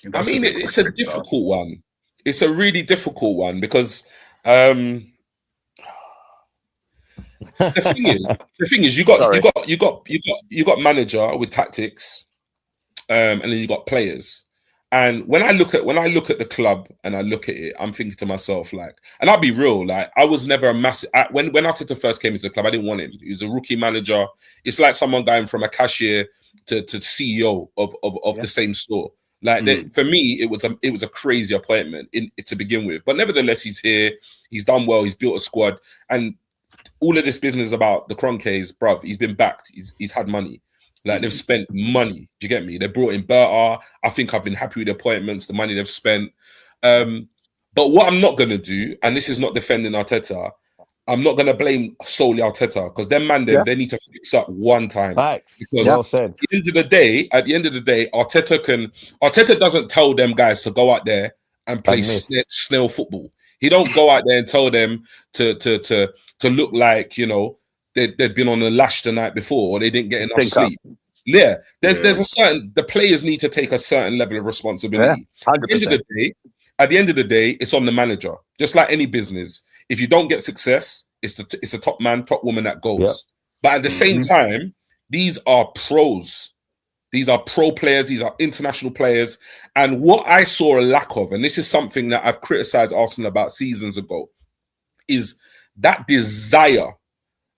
I That's a mean, good it's a question. difficult one. It's a really difficult one because um, the thing is, Sorry. you got manager with tactics, and then you got players. And when I look at the club and I look at it, I'm thinking to myself like, and I'll be real, like I was never a massive when Arteta first came into the club, I didn't want him. He was a rookie manager. It's like someone going from a cashier to CEO of Yeah. the same store. Like Mm. for me, it was a crazy appointment to begin with. But nevertheless, he's here. He's done well. He's built a squad, and all of this business about the Cronkays, bruv, he's been backed. He's had money. Like they've spent money. Do you get me? They brought in Berta. I think I've been happy with the appointments, the money they've spent. But what I'm not gonna do, and this is not defending Arteta, I'm not gonna blame solely Arteta because them man them Yeah. they need to fix up one time. Facts. Because Well said. at the end of the day, Arteta doesn't tell them guys to go out there and play And miss. snail football. He don't go out there and tell them to look like they'd been on the lash the night before or they didn't get enough Think up. sleep. Yeah, there's Yeah. a certain the players need to take a certain level of responsibility. Yeah, At the end of the day, at the end of the day, it's on the manager. Just like any business, if you don't get success, it's the top man, top woman that goes. Yep. But at the same time, these are pros. These are pro players. These are international players. And what I saw a lack of, and this is something that I've criticized Arsenal about seasons ago, is that desire,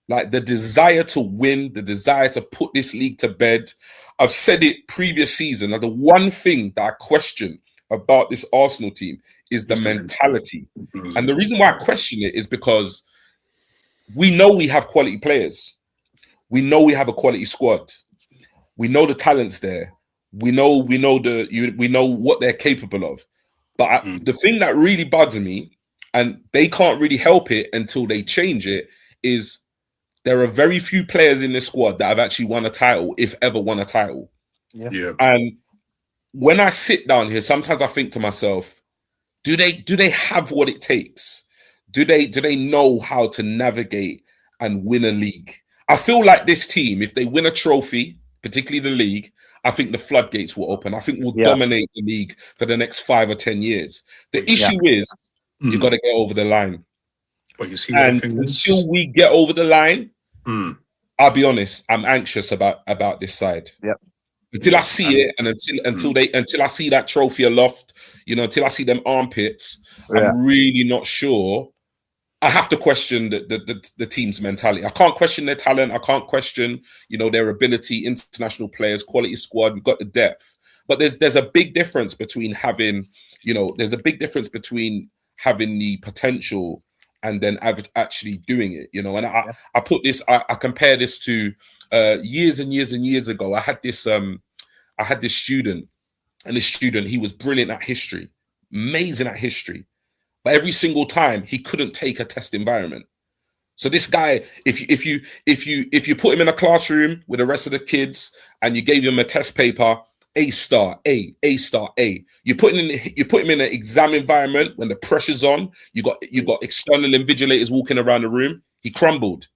like the desire to win, the desire to put this league to bed. I've said it previous season. And the one thing that I question about this Arsenal team is the mentality. And the reason why I question it is because we know we have quality players. We know we have a quality squad. We know the talent's there. We know what they're capable of. But the thing that really bugs me, and they can't really help it until they change it, is there are very few players in this squad that have actually won a title, if ever won a title. Yeah. And when I sit down here, sometimes I think to myself, do they have what it takes? Do they know how to navigate and win a league? I feel like this team, if they win a trophy, particularly the league, I think the floodgates will open. I think we'll dominate the league for the next 5 or 10 years. The issue is you got to get over the line. But you see, what And the thing is? until we get over the line, I'll be honest, I'm anxious about this side. Yep. Until I see it, and until I see that trophy aloft, until I see them armpits, I'm really not sure. I have to question the team's mentality. I can't question their talent. I can't question, their ability, international players, quality squad. We've got the depth. But there's a big difference between having, there's a big difference between having the potential and then actually doing it, And I put this, I compare this to years and years and years ago. I had this student, and this student, he was brilliant at history, amazing at history. But every single time he couldn't take a test environment. So this guy, if you put him in a classroom with the rest of the kids and you gave him a test paper, A star, A star, A. You put him in an exam environment when the pressure's on. You got external invigilators walking around the room. He crumbled.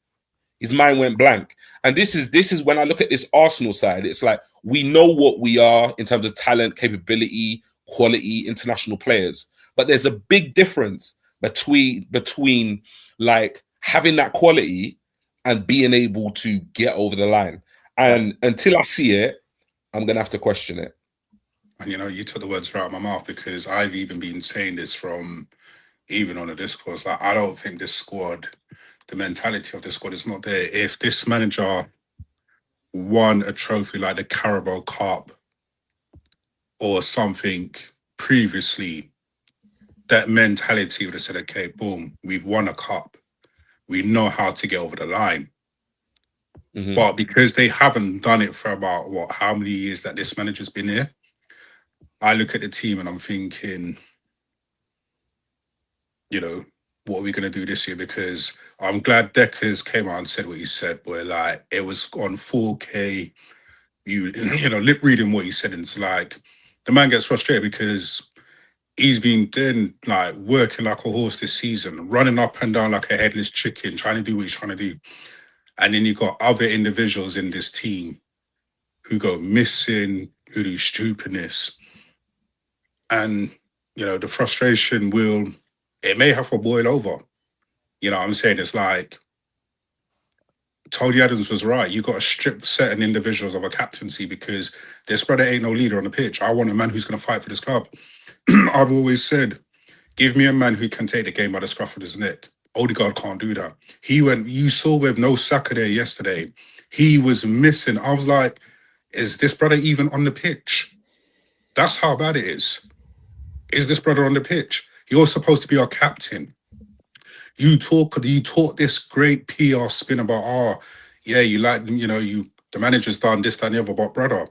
His mind went blank. And this is when I look at this Arsenal side. It's like we know what we are in terms of talent, capability, quality, international players. But there's a big difference between like having that quality and being able to get over the line. And until I see it, I'm gonna have to question it. And you took the words right out of my mouth, because I've even been saying this from even on the discourse. Like, I don't think this squad, the mentality of this squad is not there. If this manager won a trophy like the Carabao Cup or something previously, that mentality would have said, okay, boom, we've won a cup. We know how to get over the line. But because they haven't done it for about, how many years that this manager's been here, I look at the team and I'm thinking, what are we going to do this year? Because I'm glad Deckers came out and said what he said, but like, it was on 4K, lip reading what he said. And it's like, the man gets frustrated because he's been then like working like a horse this season, running up and down like a headless chicken, trying to do what he's trying to do. And then you've got other individuals in this team who go missing, who do stupidness. And, the frustration it may have to boil over. You know what I'm saying? It's like, Tony Adams was right. You got to strip certain individuals of a captaincy because this brother ain't no leader on the pitch. I want a man who's going to fight for this club. I've always said, give me a man who can take the game by the scruff of his neck. Odegaard can't do that. You saw with no Saka there yesterday, he was missing. I was like, is this brother even on the pitch? That's how bad it is. Is this brother on the pitch? You're supposed to be our captain. You talk this great PR spin about, the manager's done this, that, and the other, but brother,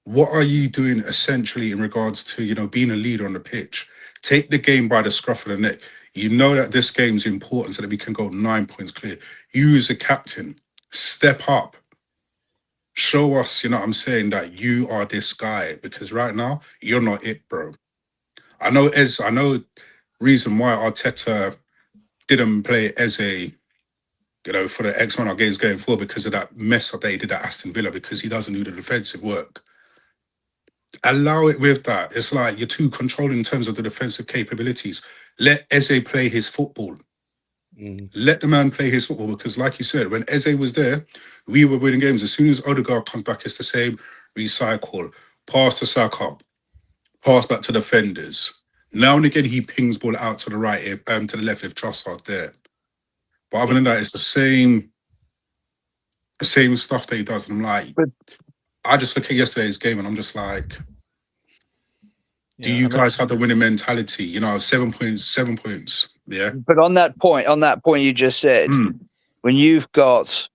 what are you doing essentially in regards to, being a leader on the pitch? Take the game by the scruff of the neck. You know that this game's important so that we can go 9 points clear. You as a captain, step up. Show us, you know what I'm saying, that you are this guy. Because right now, you're not it, bro. I know reason why Arteta didn't play Eze, for the X amount of games going forward because of that mess up that he did at Aston Villa because he doesn't do the defensive work. Allow it with that. It's like you're too controlling in terms of the defensive capabilities. Let Eze play his football. Let the man play his football because, like you said, when Eze was there, we were winning games. As soon as Odegaard comes back, it's the same recycle. Pass to Saka, pass back to defenders. Now and again, he pings ball out to the right, to the left if Trossard there. But other than that, it's the same stuff that he does. And I'm like, I just look at yesterday's game and I'm just like, do you guys have the winning mentality? 7 points. Yeah. But on that point you just said, when you've got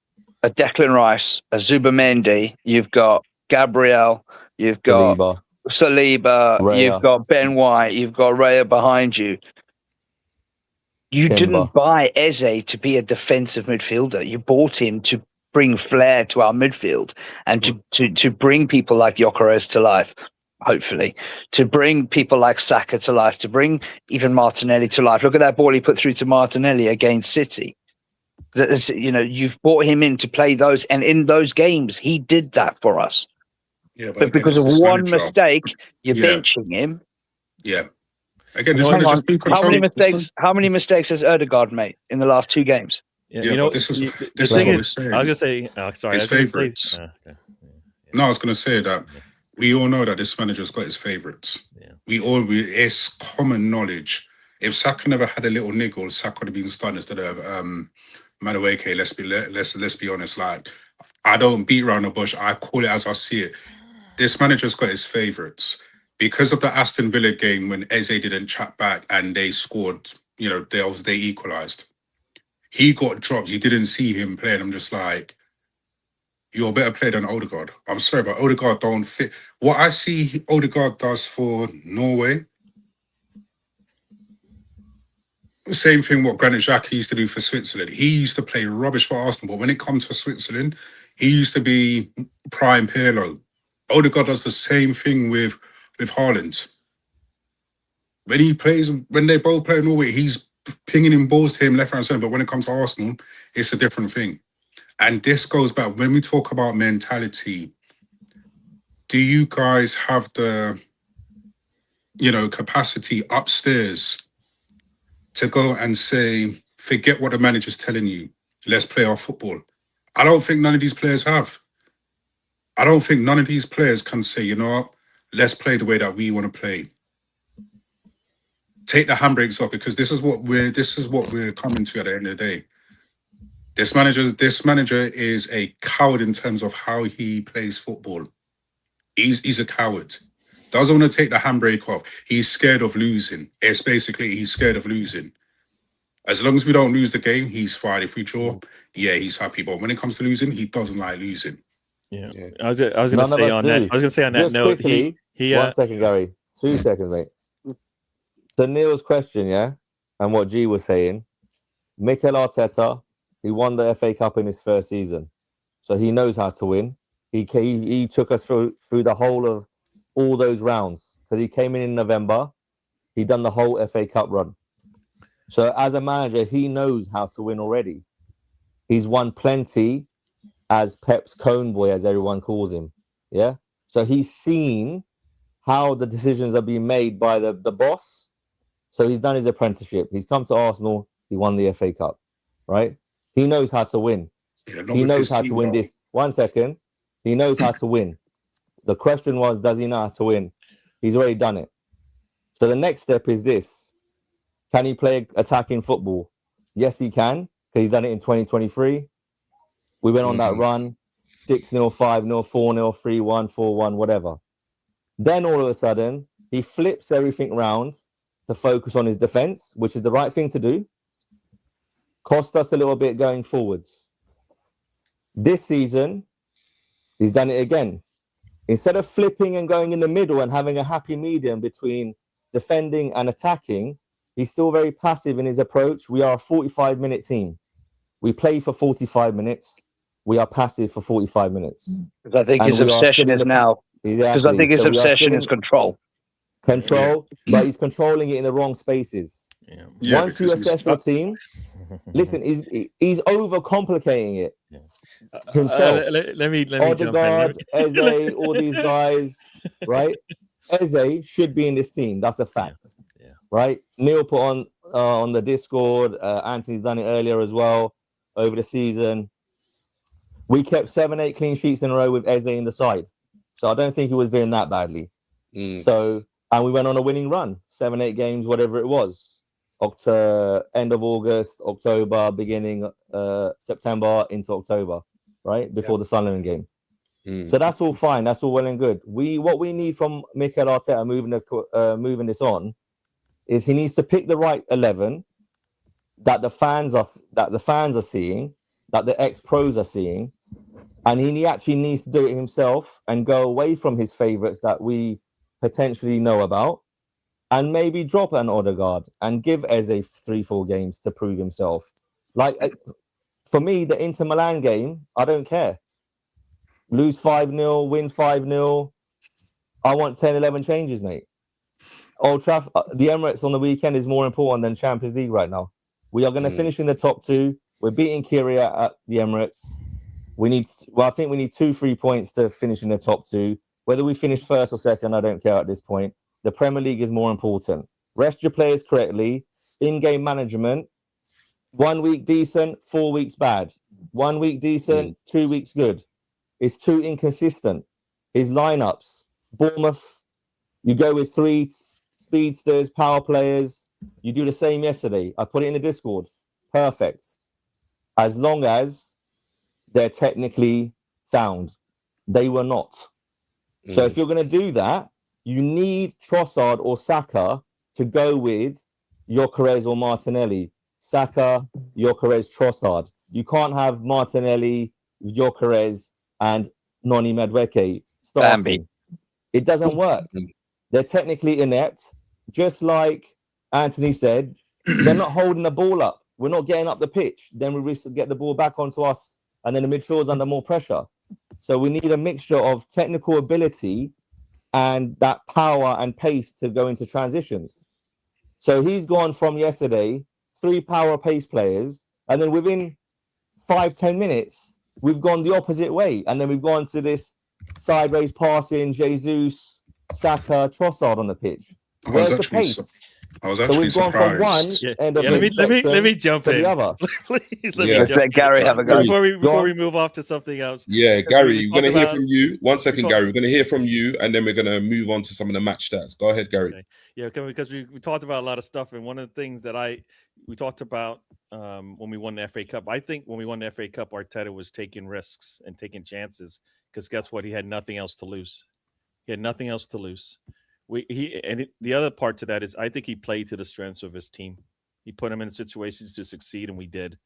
a Declan Rice, a Zubimendi, you've got Gabriel, you've got Saliba, Raya. You've got Ben White, you've got Raya behind you. You didn't buy Eze to be a defensive midfielder. You bought him to bring flair to our midfield and to bring people like Gyökeres to life. Hopefully, to bring people like Saka to life, to bring even Martinelli to life. Look at that ball he put through to Martinelli against City. You've brought him in to play those, and in those games, he did that for us. Yeah, but because of one mistake, you're benching him. Yeah. Again, how many mistakes has Odegaard made in the last 2 games? But this is what we're saying. I was gonna say, sorry, his favourites. No, I was gonna say that. We all know that this manager's got his favourites. Yeah. It's common knowledge. If Saka never had a little niggle, Saka would have been starting instead of Madueke. Let's be honest. Like, I don't beat around the bush. I call it as I see it. This manager's got his favourites. Because of the Aston Villa game when Eze didn't chat back and they scored, they equalised. He got dropped. You didn't see him playing. I'm just like, you're a better player than Odegaard. I'm sorry, but Odegaard don't fit. What I see Odegaard does for Norway, same thing what Granit Xhaka used to do for Switzerland. He used to play rubbish for Arsenal, but when it comes to Switzerland, he used to be prime Pirlo. Odegaard does the same thing with Haaland. When they both play in Norway, he's pinging in balls to him left, right, and centre. But when it comes to Arsenal, it's a different thing. And this goes back, when we talk about mentality, do you guys have the, capacity upstairs to go and say, forget what the manager's telling you, let's play our football? I don't think none of these players have. I don't think none of these players can say, you know what, let's play the way that we want to play. Take the handbrakes off, because this is what we're coming to at the end of the day. This manager is a coward in terms of how he plays football. He's a coward. Doesn't want to take the handbrake off. He's scared of losing. It's basically he's scared of losing. As long as we don't lose the game, he's fine. If we draw, he's happy. But when it comes to losing, he doesn't like losing. Yeah. I was going to say on that note. Quickly, 1 second, Gary. 2 seconds, mate. To Neil's question, and what G was saying, Mikel Arteta, he won the FA Cup in his first season, so he knows how to win. He took us through the whole of all those rounds, because he came in November. He done the whole FA Cup run. So as a manager, he knows how to win already. He's won plenty as Pep's cone boy, as everyone calls him. Yeah. So he's seen how the decisions are being made by the boss. So he's done his apprenticeship. He's come to Arsenal. He won the FA Cup, right? He knows how to win. He knows how to win this. 1 second. He knows how to win. The question was, does he know how to win? He's already done it. So the next step is this. Can he play attacking football? Yes, he can, because he's done it in 2023. We went on that run, 6-0, 5-0, 4-0, 3-1, 4-1, whatever. Then all of a sudden, he flips everything round to focus on his defense, which is the right thing to do. Cost us a little bit going forwards. This season, he's done it again. Instead of flipping and going in the middle and having a happy medium between defending and attacking, he's still very passive in his approach. We are a 45-minute team. We play for 45 minutes. We are passive for 45 minutes. Because I think his obsession is now. Because I think his obsession is control. Control, but he's controlling it in the wrong spaces. Once you assess your team, listen, he's overcomplicating it himself. Let me Odegaard, Eze, all these guys, right? Eze should be in this team. That's a fact, right? Neil put on the Discord. Anthony's done it earlier as well over the season. We kept 7-8 clean sheets in a row with Eze in the side, so I don't think he was doing that badly. So, and we went on a winning run, 7-8 games, whatever it was. End of August, October, beginning September into October, right? Before the Sunderland game. So that's all fine. That's all well and good. What we need from Mikel Arteta moving this on is he needs to pick the right 11 that the fans are seeing, that the ex-pros are seeing, and he actually needs to do it himself and go away from his favourites that we potentially know about, and maybe drop an Odegaard and give Eze 3-4 games to prove himself. Like, for me, the Inter Milan game, I don't care. Lose 5-0, win 5-0. I want 10, 11 changes, mate. Old Trafford, the Emirates on the weekend is more important than Champions League right now. We are going to finish in the top 2. We're beating Kyria at the Emirates. I think we need 2-3 points to finish in the top 2. Whether we finish first or second, I don't care at this point. The Premier League is more important. Rest your players correctly. In-game management. 1 week decent, 4 weeks bad. 1 week decent, 2 weeks good. It's too inconsistent. His lineups. Bournemouth, you go with 3 speedsters, power players. You do the same yesterday. I put it in the Discord. Perfect. As long as they're technically sound. They were not. So if you're going to do that, you need Trossard or Saka to go with Gyökeres or Martinelli. Saka, Gyökeres, Trossard. You can't have Martinelli, Gyökeres, and Noni Madueke starting. It doesn't work. They're technically inept. Just like Anthony said, they're not holding the ball up. We're not getting up the pitch. Then we risk to get the ball back onto us, and then the midfield's under more pressure. So we need a mixture of technical ability and that power and pace to go into transitions. So he's gone from yesterday, 3 power pace players, and then within 5-10 minutes, we've gone the opposite way. And then we've gone to this sideways passing, Jesus, Saka, Trossard on the pitch. Where's the pace? I was actually so we've surprised. Gone from one end of let me jump to in. the other. Please let Gary have a go. Before we move off to something else. Yeah, Gary, we're going to hear from you. 1 second, Gary. We're going to hear from you, and then we're going to move on to some of the match stats. Go ahead, Gary. Okay. Yeah, because we talked about a lot of stuff, and one of the things that we talked about when we won the FA Cup. I think when we won the FA Cup, Arteta was taking risks and taking chances because guess what? He had nothing else to lose. He had nothing else to lose. The other part to that is I think he played to the strengths of his team. He put them in situations to succeed, and we did.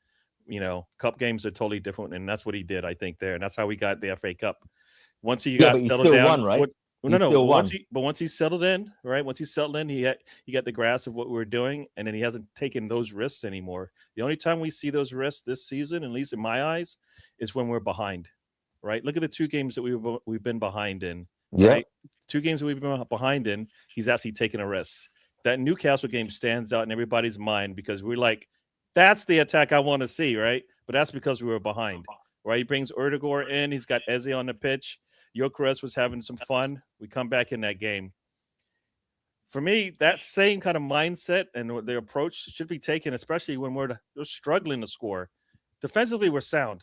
Cup games are totally different, and that's what he did, I think, there. And that's how we got the FA Cup. Once he got settled down, won, right? Once he settled in, right? Once he settled in, he got the grasp of what we were doing, and then he hasn't taken those risks anymore. The only time we see those risks this season, at least in my eyes, is when we're behind, right? Look at the 2 games that we've been behind in. Yeah. Right? 2 games that we've been behind in, he's actually taken a risk. That Newcastle game stands out in everybody's mind because we're like, that's the attack I want to see, right? But that's because we were behind, right? He brings Odegaard in. He's got Eze on the pitch. Gyökeres was having some fun. We come back in that game. for me, that same kind of mindset and the approach should be taken, especially when we're struggling to score. Defensively, we're sound.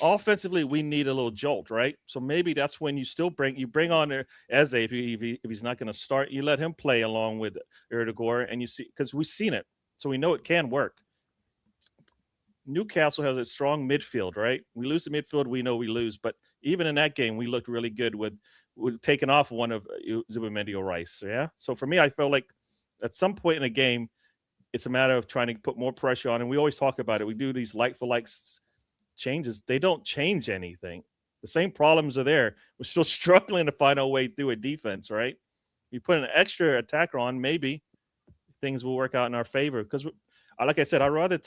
Offensively, we need a little jolt, right? So maybe that's when you bring on Eze if he's not going to start, you let him play along with Erdegaard, and you see, because we've seen it, so we know it can work. Newcastle has a strong midfield, right? We lose the midfield, we know we lose, but even in that game, we looked really good with taking off one of Zubimendi or Rice. Yeah. So for me, I felt like at some point in the game, it's a matter of trying to put more pressure on. And we always talk about it. We do these like for like changes. They don't change anything. The same problems are there. We're still struggling to find our way through a defense, right? You put an extra attacker on, maybe things will work out in our favor. Because, like I said, I'd rather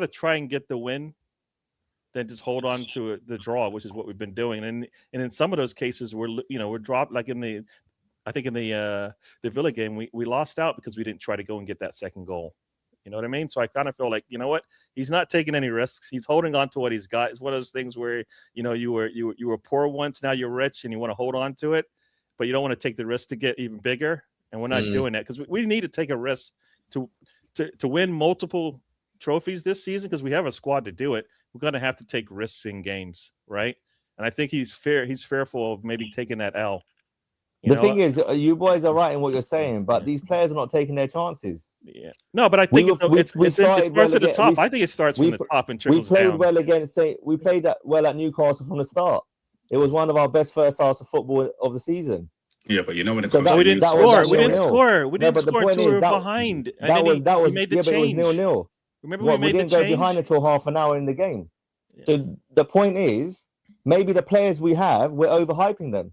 try and get the win than just hold on to the draw, which is what we've been doing. And in some of those cases, we're dropped. Like in the Villa game, we lost out because we didn't try to go and get that second goal. You know what I mean? So I kind of feel like, you know what? He's not taking any risks. He's holding on to what he's got. It's one of those things where, you were poor once, now you're rich, and you want to hold on to it, but you don't want to take the risk to get even bigger. And we're not doing that because we need to take a risk to win multiple trophies this season, because we have a squad to do it. We're going to have to take risks in games, right? And I think he's fearful of maybe taking that L. The thing is, you boys are right in what you're saying, but these players are not taking their chances. Yeah. No, but I think it starts at the top. I think it starts from the top and trickles down. We played well against, we played well at Newcastle from the start. It was one of our best first halves of football of the season. Yeah, but when it comes we didn't score. We didn't score. We didn't score until we were behind. That was it was 0-0. Remember, we didn't go behind until half an hour in the game. Yeah. So the point is, maybe the players we have, we're overhyping them.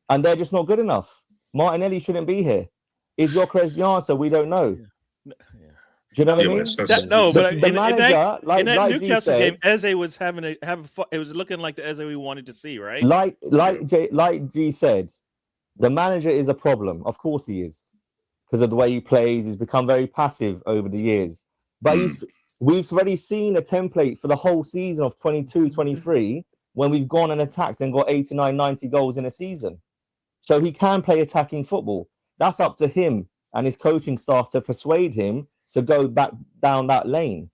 And they're just not good enough. Martinelli shouldn't be here. Is Gyökeres the answer? We don't know. Yeah. Do you know what I mean? But the manager, in that Newcastle game, Eze was having fun. It was looking like the Eze we wanted to see, right? Like G said, the manager is a problem. Of course he is, because of the way he plays. He's become very passive over the years. But we've already seen a template for the whole season of 22-23 when we've gone and attacked and got 89, 90 goals in a season. So he can play attacking football. That's up to him and his coaching staff to persuade him to go back down that lane.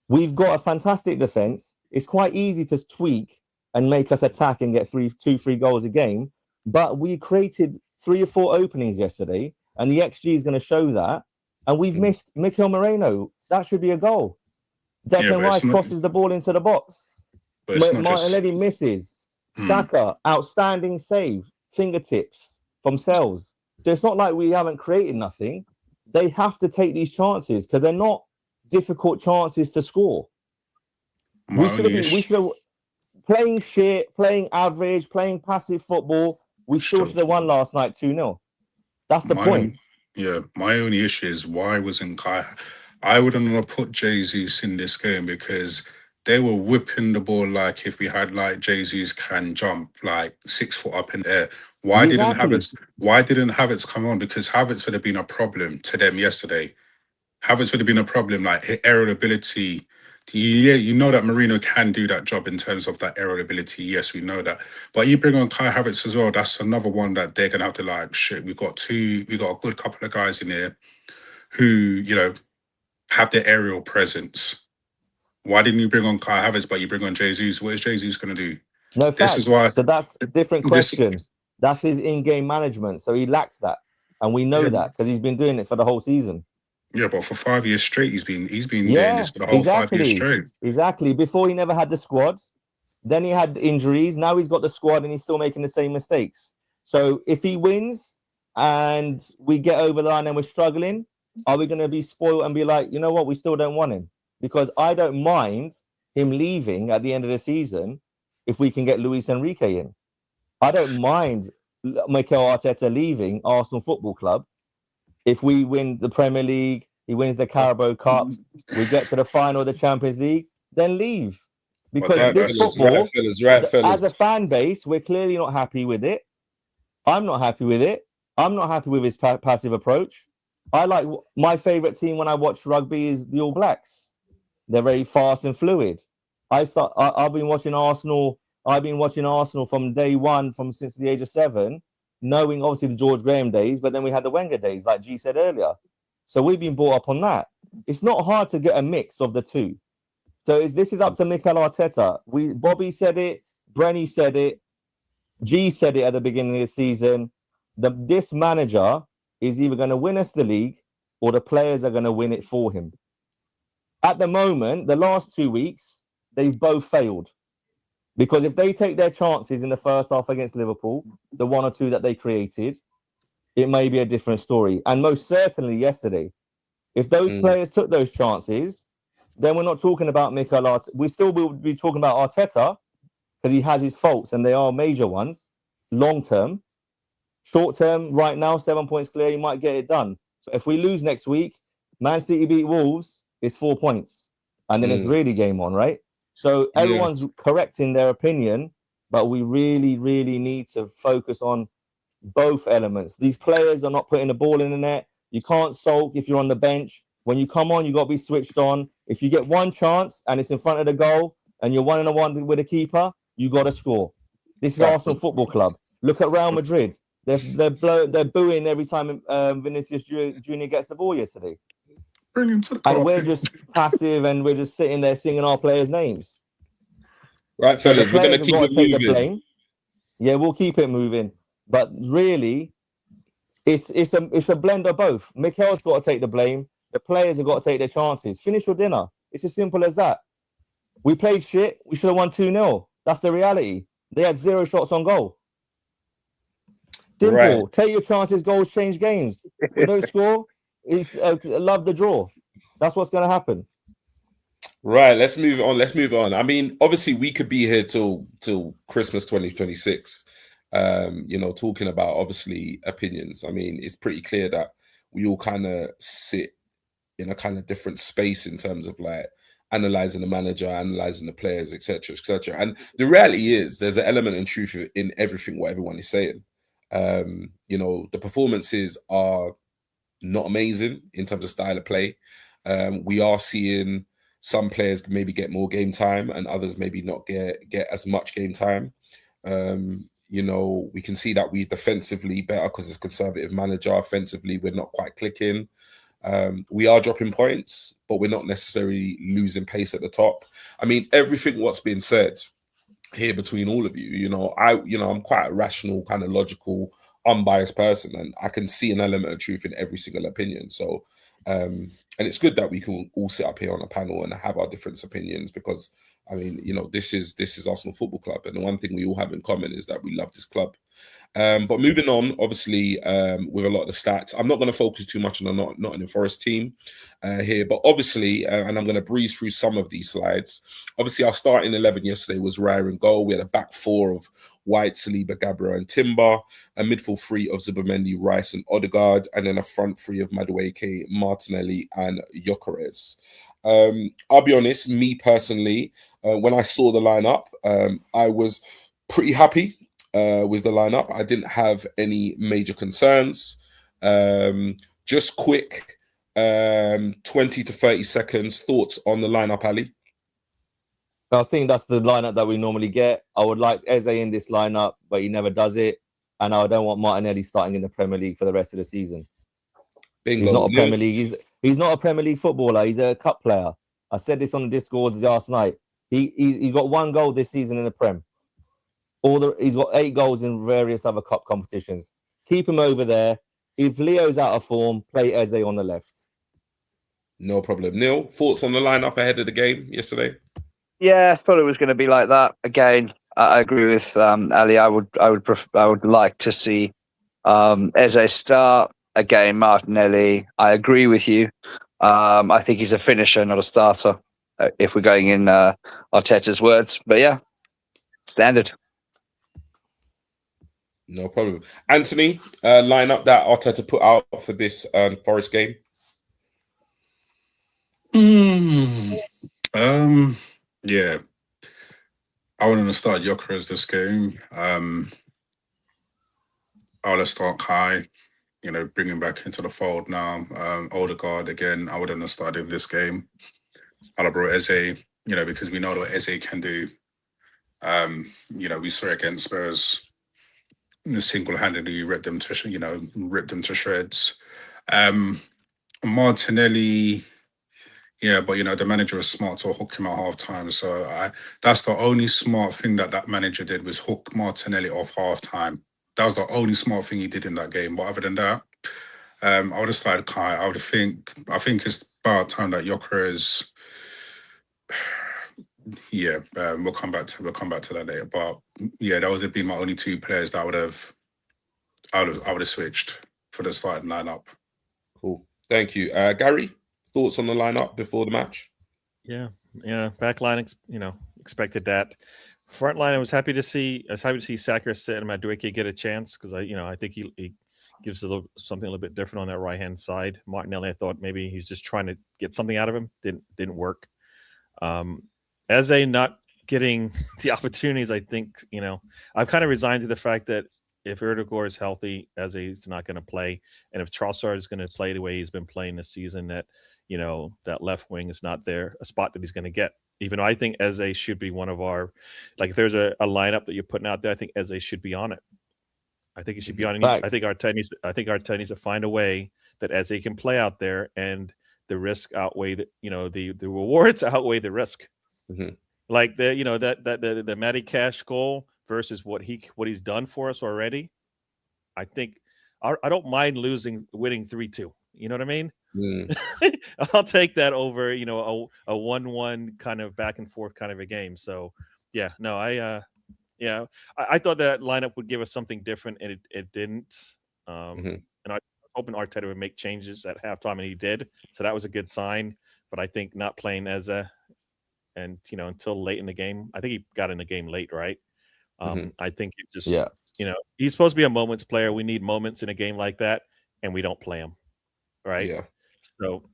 We've got a fantastic defense. It's quite easy to tweak and make us attack and get 2-3 goals a game. But we created 3 or 4 openings yesterday, and the XG is going to show that. And we've missed Mikel Moreno. That should be a goal. Declan Rice crosses the ball into the box. Martinelli misses. Saka, outstanding save. Fingertips from Sells. So it's not like we haven't created nothing. They have to take these chances because they're not difficult chances to score. We should have playing shit, playing average, playing passive football. We still should have won last night 2-0. That's the point. My only issue is why wasn't Kai? I wouldn't have put Jesus in this game because they were whipping the ball like if we had like Jesus can jump like 6 foot up in the air. Why didn't Havertz come on? Because Havertz would have been a problem to them yesterday. Havertz would have been a problem, like aerial ability. Yeah, you know that Mourinho can do that job in terms of that aerial ability. Yes, we know that. But you bring on Kai Havertz as well. That's another one that they're gonna have to like. Shit, we got a good couple of guys in there who have the aerial presence. Why didn't you bring on Kai Havertz, but you bring on Jesus? What is Jesus going to do? No facts. This is why. So that's a different question. That's his in-game management. So he lacks that, and we know that because he's been doing it for the whole season. Yeah, but for 5 years straight, he's been doing this for the whole 5 years straight. Exactly. Before he never had the squad, then he had injuries. Now he's got the squad, and he's still making the same mistakes. So if he wins and we get over the line and we're struggling, are we going to be spoiled and be like, you know what, we still don't want him? Because I don't mind him leaving at the end of the season if we can get Luis Enrique in. I don't mind Mikel Arteta leaving Arsenal Football Club. If we win the Premier League, he wins the Carabao Cup, we get to the final of the Champions League, then leave. Because this football, as a fan base, we're clearly not happy with it. I'm not happy with it. I'm not happy with his passive approach. My favourite team when I watch rugby is the All Blacks. They're very fast and fluid. I've been watching Arsenal. I've been watching Arsenal from day one, since the age of 7, knowing obviously the George Graham days, but then we had the Wenger days, like G said earlier. So we've been brought up on that. It's not hard to get a mix of the two. So this is up to Mikel Arteta. Bobby said it, Brenny said it, G said it at the beginning of the season. This manager is either going to win us the league or the players are going to win it for him. At the moment, the last 2 weeks, they've both failed. Because if they take their chances in the first half against Liverpool, the 1 or 2 that they created, it may be a different story. And most certainly yesterday, if those players took those chances, then we're not talking about Mikel Arteta. We still will be talking about Arteta because he has his faults and they are major ones, long term. Short term, right now, 7 points clear, he might get it done. So if we lose next week, Man City beat Wolves, it's 4 points. And then it's really game on, right? So everyone's correct in their opinion, but we really, really need to focus on both elements. These players are not putting the ball in the net. You can't sulk if you're on the bench. When you come on, you got to be switched on. If you get one chance and it's in front of the goal and you're 1-on-1 with a keeper, you got to score. This is Arsenal Football Club. Look at Real Madrid. They're booing every time Vinicius Junior gets the ball yesterday. Bring him to the and we're just passive and we're just sitting there singing our players' names. Right, So fellas, we're going to keep it take moving. the blame. Yeah, we'll keep it moving. But really, it's a blend of both. Mikel's got to take the blame. The players have got to take their chances. Finish your dinner. It's as simple as that. We played shit. We should have won 2-0. That's the reality. They had 0 shots on goal. Simple. Right. Take your chances. Goals change games. We don't score. It's love the draw. That's what's going to happen. Right. Let's move on. I mean, obviously, we could be here till Christmas 2026. Talking about obviously opinions. I mean, it's pretty clear that we all kind of sit in a kind of different space in terms of like analyzing the manager, analyzing the players, etc., etc. And the reality is, there's an element of truth in everything what everyone is saying. The performances are not amazing in terms of style of play. We are seeing some players maybe get more game time and others maybe not get as much game time. We can see that we defensively better because it's a conservative manager. Offensively, we're not quite clicking. We are dropping points, but we're not necessarily losing pace at the top. I mean, everything what's been said here between all of you, I'm quite a rational, kind of logical, unbiased person, and I can see an element of truth in every single opinion. So, and it's good that we can all sit up here on a panel and have our different opinions because, I mean, this is Arsenal Football Club, and the one thing we all have in common is that we love this club. But moving on, obviously, with a lot of the stats, I'm not going to focus too much on the Nottingham Forest team here, but obviously, and I'm going to breeze through some of these slides. Obviously, our starting 11 yesterday was Raya in goal. We had a back 4 of White, Saliba, Gabriel, and Timber, a midfield 3 of Zubimendi, Rice, and Odegaard, and then a front 3 of Madueke, Martinelli, and Gyökeres. I'll be honest, me personally, when I saw the lineup, I was pretty happy with the lineup. I didn't have any major concerns. Just quick 20 to 30 seconds thoughts on the lineup, Ali. I think that's the lineup that we normally get. I would like Eze in this lineup, but he never does it. And I don't want Martinelli starting in the Premier League for the rest of the season. Bingo. He's not a Premier League. He's not a Premier League footballer. He's a cup player. I said this on the Discord last night. He got 1 goal this season in the Prem. He's got 8 goals in various other cup competitions. Keep him over there. If Leo's out of form, play Eze on the left. No problem. Neil, thoughts on the lineup ahead of the game yesterday? Yeah, I thought it was going to be like that. Again, I agree with Ali. I would like to see Eze start. Again, Martinelli. I agree with you. I think he's a finisher, not a starter. If we're going in Arteta's words, but yeah, standard. No problem. Anthony, lineup that Arteta put out for this Forest game. Yeah, I wouldn't have started Gyökeres this game. I would have started Kai, bring him back into the fold now. Odegaard, again, I wouldn't have started this game. I'd have brought Eze, because we know what Eze can do. We saw it against Spurs single-handedly ripped them to shreds. Martinelli, yeah, but the manager was smart to hook him at half-time. So that's the only smart thing that manager did, was hook Martinelli off half-time. That was the only smart thing he did in that game. But other than that, I would have started Kai. I think it's about time that Gyökeres. Yeah, we'll come back to that later. But yeah, that would be my only two players that I would have switched for the starting lineup. Cool, thank you, Gary. Thoughts on the lineup before the match? Yeah, back line, expected that. Front line, I was happy to see Saka and Madueke get a chance, because I think he gives something a little bit different on that right hand side. Martinelli, I thought maybe he's just trying to get something out of him. Didn't work. Eze not getting the opportunities, I think, I've kind of resigned to the fact that if Erdogan is healthy, Eze is not going to play. And if Trossard is going to play the way he's been playing this season, that, that left wing is not there, a spot that he's going to get. Even though I think Eze should be one of our, like, if there's a lineup that you're putting out there, I think Eze should be on it. I think he should be on it. I think Arteta needs to find a way that Eze can play out there, and the risk outweigh the rewards outweigh the risk. Mm-hmm. Like the Matty Cash goal versus what he's done for us already. I think I don't mind winning 3-2. You know what I mean? Mm. I'll take that over, a 1-1 kind of back and forth kind of a game. So yeah, no, I thought that lineup would give us something different, and it didn't. And I was hoping Arteta would make changes at halftime, and he did. So that was a good sign. But I think not playing Eze and until late in the game, I think he got in the game late, right? I think it just he's supposed to be a moments player. We need moments in a game like that, and we don't play him, right? Yeah. So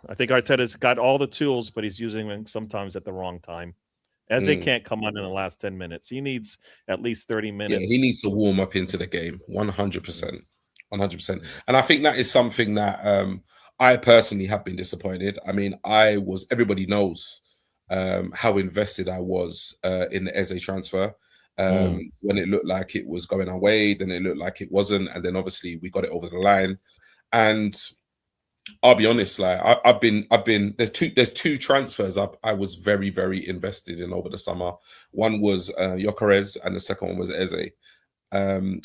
I think Arteta's got all the tools, but he's using them sometimes at the wrong time. Eze can't come on in the last 10 minutes. He needs at least 30 minutes. Yeah, he needs to warm up into the game, 100%. 100%. And I think that is something that I personally have been disappointed. I mean, everybody knows how invested I was in the Eze transfer. When it looked like it was going our way, then it looked like it wasn't. And then obviously we got it over the line. And I'll be honest, like I've been there's two transfers I was very, very invested in over the summer. One was Gyökeres, and the second one was Eze. And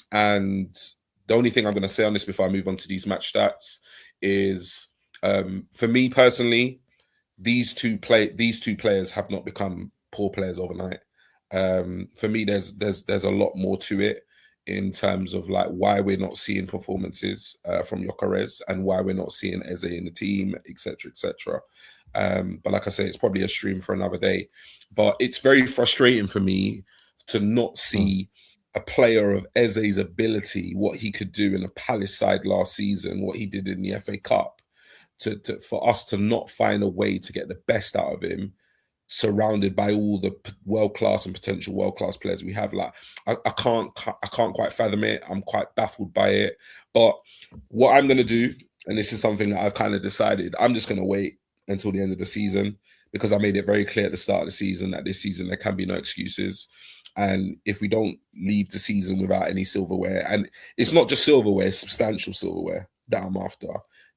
the only thing I'm going to say on this before I move on to these match stats is, for me personally, these two players have not become poor players overnight. For me, there's a lot more to it in terms of like why we're not seeing performances from Gyökeres and why we're not seeing Eze in the team, etc., etc. But like I say, it's probably a stream for another day. But it's very frustrating for me to not see a player of Eze's ability, what he could do in a Palace side last season, what he did in the FA Cup, for us to not find a way to get the best out of him, surrounded by all the world-class and potential world-class players we have. Like I can't quite fathom it. I'm quite baffled by it. But what I'm going to do, and this is something that I've kind of decided, I'm just going to wait until the end of the season, because I made it very clear at the start of the season that this season there can be no excuses. And if we don't leave the season without any silverware, and it's not just silverware, it's substantial silverware that I'm after,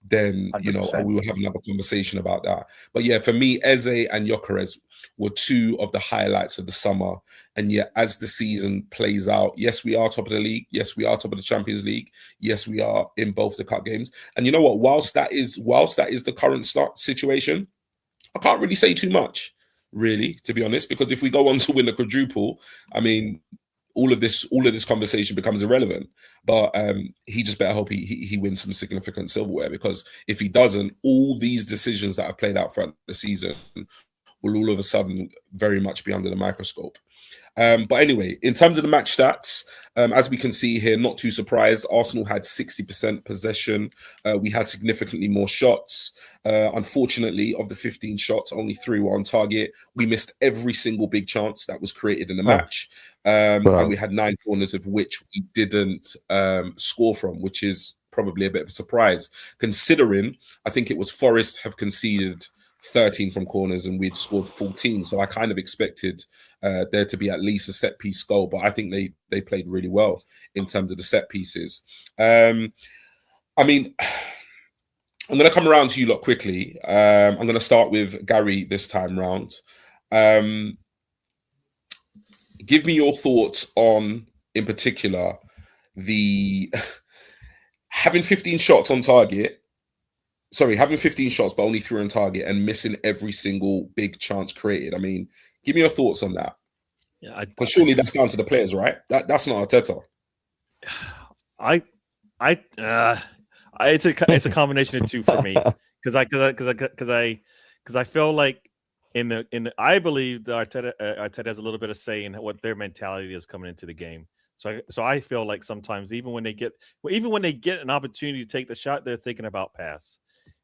then 100%. we will have another conversation about that. But yeah, for me, Eze and Gyökeres were two of the highlights of the summer. And yet, as the season plays out, yes, we are top of the league. Yes, we are top of the Champions League. Yes, we are in both the cup games. And you know what? Whilst that is the current situation, I can't really say too much, really, to be honest, because if we go on to win the quadruple, I mean, all of this conversation becomes irrelevant. But he just better hope he wins some significant silverware, because if he doesn't, all these decisions that have played out throughout the season will all of a sudden very much be under the microscope. But anyway, in terms of the match stats, as we can see here, not too surprised, Arsenal had 60% possession. We had significantly more shots. Unfortunately, of the 15 shots, only 3 were on target. We missed every single big chance that was created in the match. And we had 9 corners, of which we didn't score from, which is probably a bit of a surprise, considering I think it was Forest have conceded 13 from corners and we'd scored 14. So I kind of expected there to be at least a set piece goal, but I think they played really well in terms of the set pieces. I mean, I'm going to come around to you lot quickly. I'm going to start with Gary this time round. Give me your thoughts on, in particular, the having 15 shots on target. Sorry, having 15 shots but only 3 on target and missing every single big chance created. I mean, give me your thoughts on that. Yeah, but surely that's down to the players, right? That's not Arteta. It's a combination of two for me because I feel like I believe that Arteta has a little bit of say in what their mentality is coming into the game. So I feel like sometimes even when they get an opportunity to take the shot, they're thinking about pass.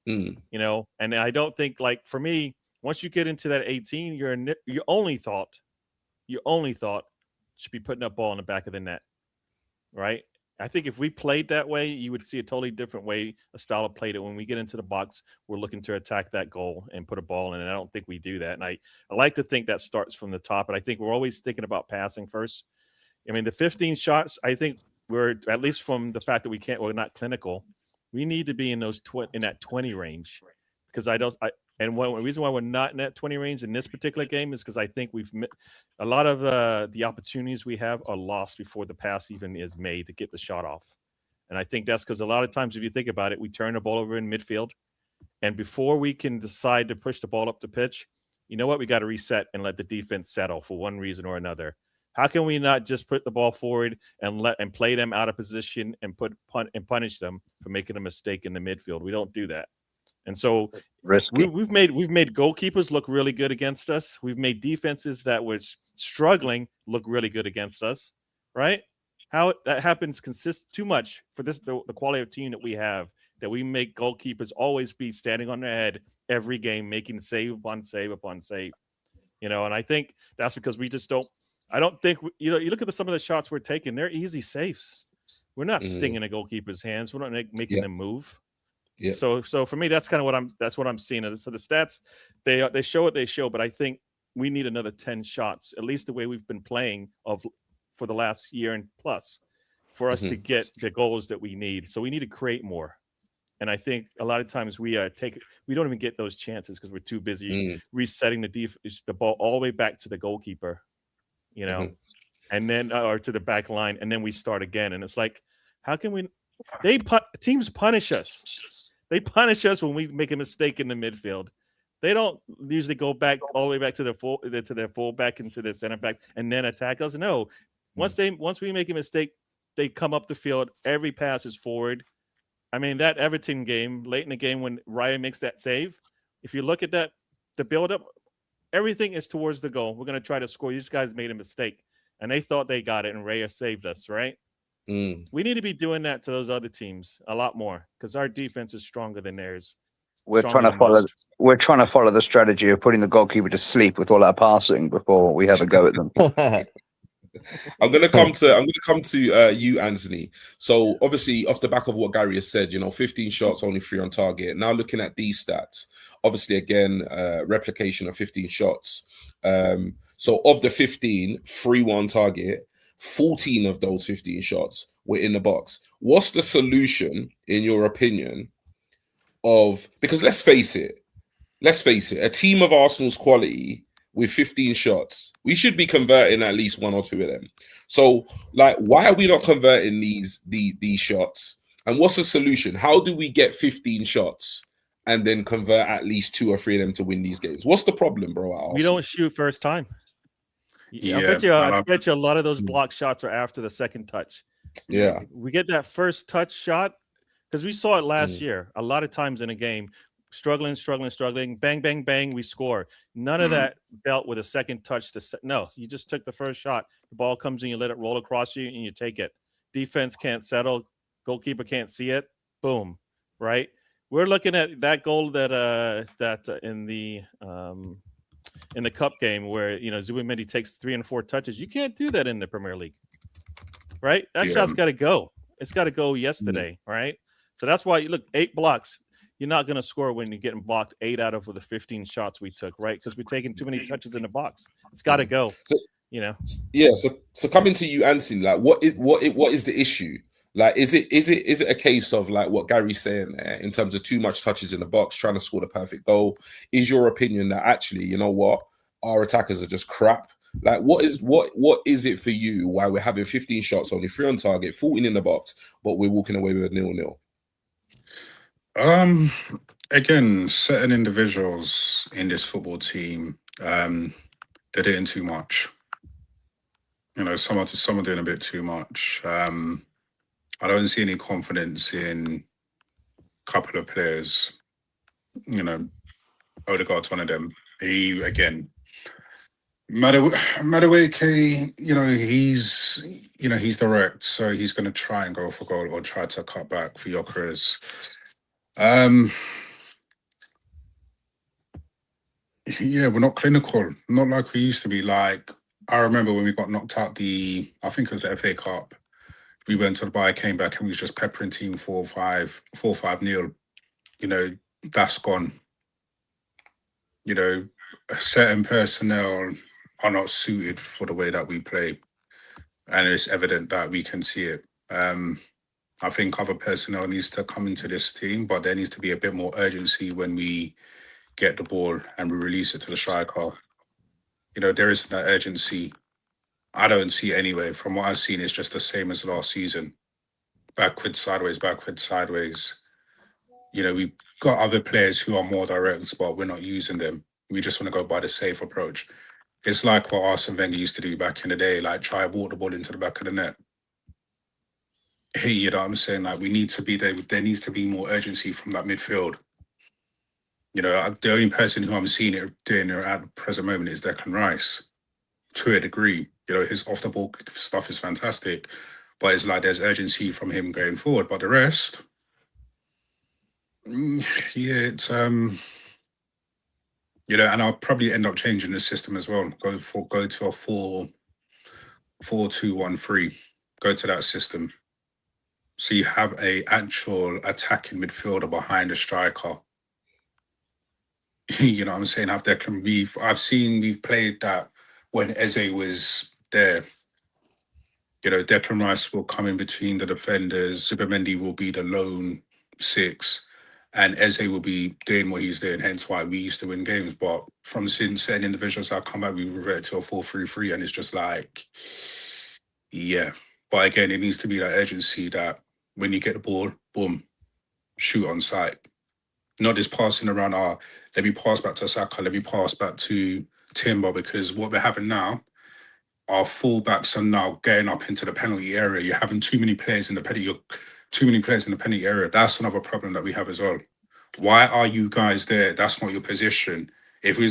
You know, and I don't think, like, for me, once you get into that 18, your only thought should be putting that ball in the back of the net, right? I think if we played that way, you would see a totally different way, a style of play that when we get into the box, we're looking to attack that goal and put a ball in. And I don't think we do that. And I like to think that starts from the top. And I think we're always thinking about passing first. I mean, the 15 shots, I think we're, at least from the fact that we're not clinical, we need to be in those in that 20 range, because one reason why we're not in that 20 range in this particular game is because I think a lot of the opportunities we have are lost before the pass even is made to get the shot off. And I think that's because a lot of times, if you think about it, we turn the ball over in midfield, and before we can decide to push the ball up the pitch, you know what? We got to reset and let the defense settle for one reason or another. How can we not just put the ball forward and play them out of position and punish them for making a mistake in the midfield? We don't do that. And so we've made goalkeepers look really good against us. We've made defenses that was struggling look really good against us, right? How that happens too much for the quality of team that we have, that we make goalkeepers always be standing on their head every game, making save upon save upon save. You know, and I think that's because we just don't. I don't think, you look at some of the shots we're taking, they're easy safes. We're not stinging the goalkeeper's hands. We're not making them move. Yeah. So for me, that's kind of what I'm seeing. So the stats, they show what they show, but I think we need another 10 shots, at least the way we've been playing for the last year and plus, for us to get the goals that we need. So we need to create more. And I think a lot of times we don't even get those chances because we're too busy resetting the ball all the way back to the goalkeeper. You know, and then or to the back line, and then we start again. And it's like, how can we? Teams punish us. They punish us when we make a mistake in the midfield. They don't usually go back all the way back to their fullback into the center back and then attack us. No, once we make a mistake, they come up the field. Every pass is forward. I mean, that Everton game, late in the game when Ryan makes that save, if you look at that, the build-up, everything is towards the goal. We're going to try to score. These guys made a mistake, and they thought they got it, and Raya saved us, right? We need to be doing that to those other teams a lot more because our defense is stronger than theirs. We're trying to follow the strategy of putting the goalkeeper to sleep with all our passing before we have a go at them. I'm gonna come to you, Anthony. So obviously, off the back of what Gary has said, 15 shots, only 3 on target. Now looking at these stats, obviously again, replication of 15 shots. So of the 15, 3 were on target. 14 of those 15 shots were in the box. What's the solution, in your opinion, because let's face it, a team of Arsenal's quality with 15 shots, we should be converting at least 1 or 2 of them. So, like, why are we not converting these shots? And what's the solution? How do we get 15 shots and then convert at least 2 or 3 of them to win these games? What's the problem, bro? We don't shoot first time. Yeah, I bet you a lot of those block shots are after the second touch. Yeah. We get that first touch shot because we saw it last year. A lot of times in a game, struggling, bang, bang, bang, we score. None of that dealt with a second touch. No, you just took the first shot. The ball comes in, you let it roll across you, and you take it. Defense can't settle. Goalkeeper can't see it. Boom, right? We're looking at that goal that in the cup game where Zubimendi takes 3 and 4 touches. You can't do that in the Premier League, right? That shot's got to go. It's got to go yesterday, right? So that's why you look 8 blocks. you're not going to score when you're getting blocked 8 out of the 15 shots we took, right? Because we're taking too many touches in the box. It's got to go. Yeah. So coming to you, Anthony, like what is the issue? Like, is it a case of like what Gary's saying there in terms of too much touches in the box, trying to score the perfect goal? Is your opinion that actually, you know what, our attackers are just crap? Like, what is it for you why we're having 15 shots, only 3 on target, 14 in the box, but we're walking away with a 0-0? Again, certain individuals in this football team, they're doing too much. Some are doing a bit too much. I don't see any confidence in a couple of players. Odegaard's one of them. He, again, Madueke, he's direct, so he's going to try and go for goal or try to cut back for Gyökeres. Yeah, we're not clinical, not like we used to be. Like, I remember when we got knocked out I think it was the FA Cup. We went to the bar, came back, and we was just peppering team 4-5-0. That's gone. Certain personnel are not suited for the way that we play, and it's evident that we can see it. I think other personnel needs to come into this team, but there needs to be a bit more urgency when we get the ball and we release it to the striker. There isn't that urgency. I don't see it anyway. From what I've seen, it's just the same as last season. Backwards, sideways, backwards, sideways. We've got other players who are more direct, but we're not using them. We just want to go by the safe approach. It's like what Arsene Wenger used to do back in the day, like try and walk the ball into the back of the net. Hey, you know what I'm saying? Like, we need to be there. There needs to be more urgency from that midfield. The only person who I'm seeing it doing at the present moment is Declan Rice, to a degree. His off-the-ball stuff is fantastic, but it's like there's urgency from him going forward. But the rest, it's and I'll probably end up changing the system as well. Go to a 4-2-1-3. Go to that system. So you have a actual attacking midfielder behind a striker. You know what I'm saying? I've seen we've played that when Eze was there. Declan Rice will come in between the defenders. Zubimendi will be the lone 6, and Eze will be doing what he's doing. Hence why we used to win games. But from since certain individuals that come back, we revert to a 4-3-3, and it's just like, yeah. But again, it needs to be that urgency that when you get the ball, boom, shoot on sight. Not just passing around, let me pass back to Saka, let me pass back to Timber, because what we're having now, our fullbacks are now getting up into the penalty area. You're having too many players in the penalty area. That's another problem that we have as well. Why are you guys there? That's not your position. If we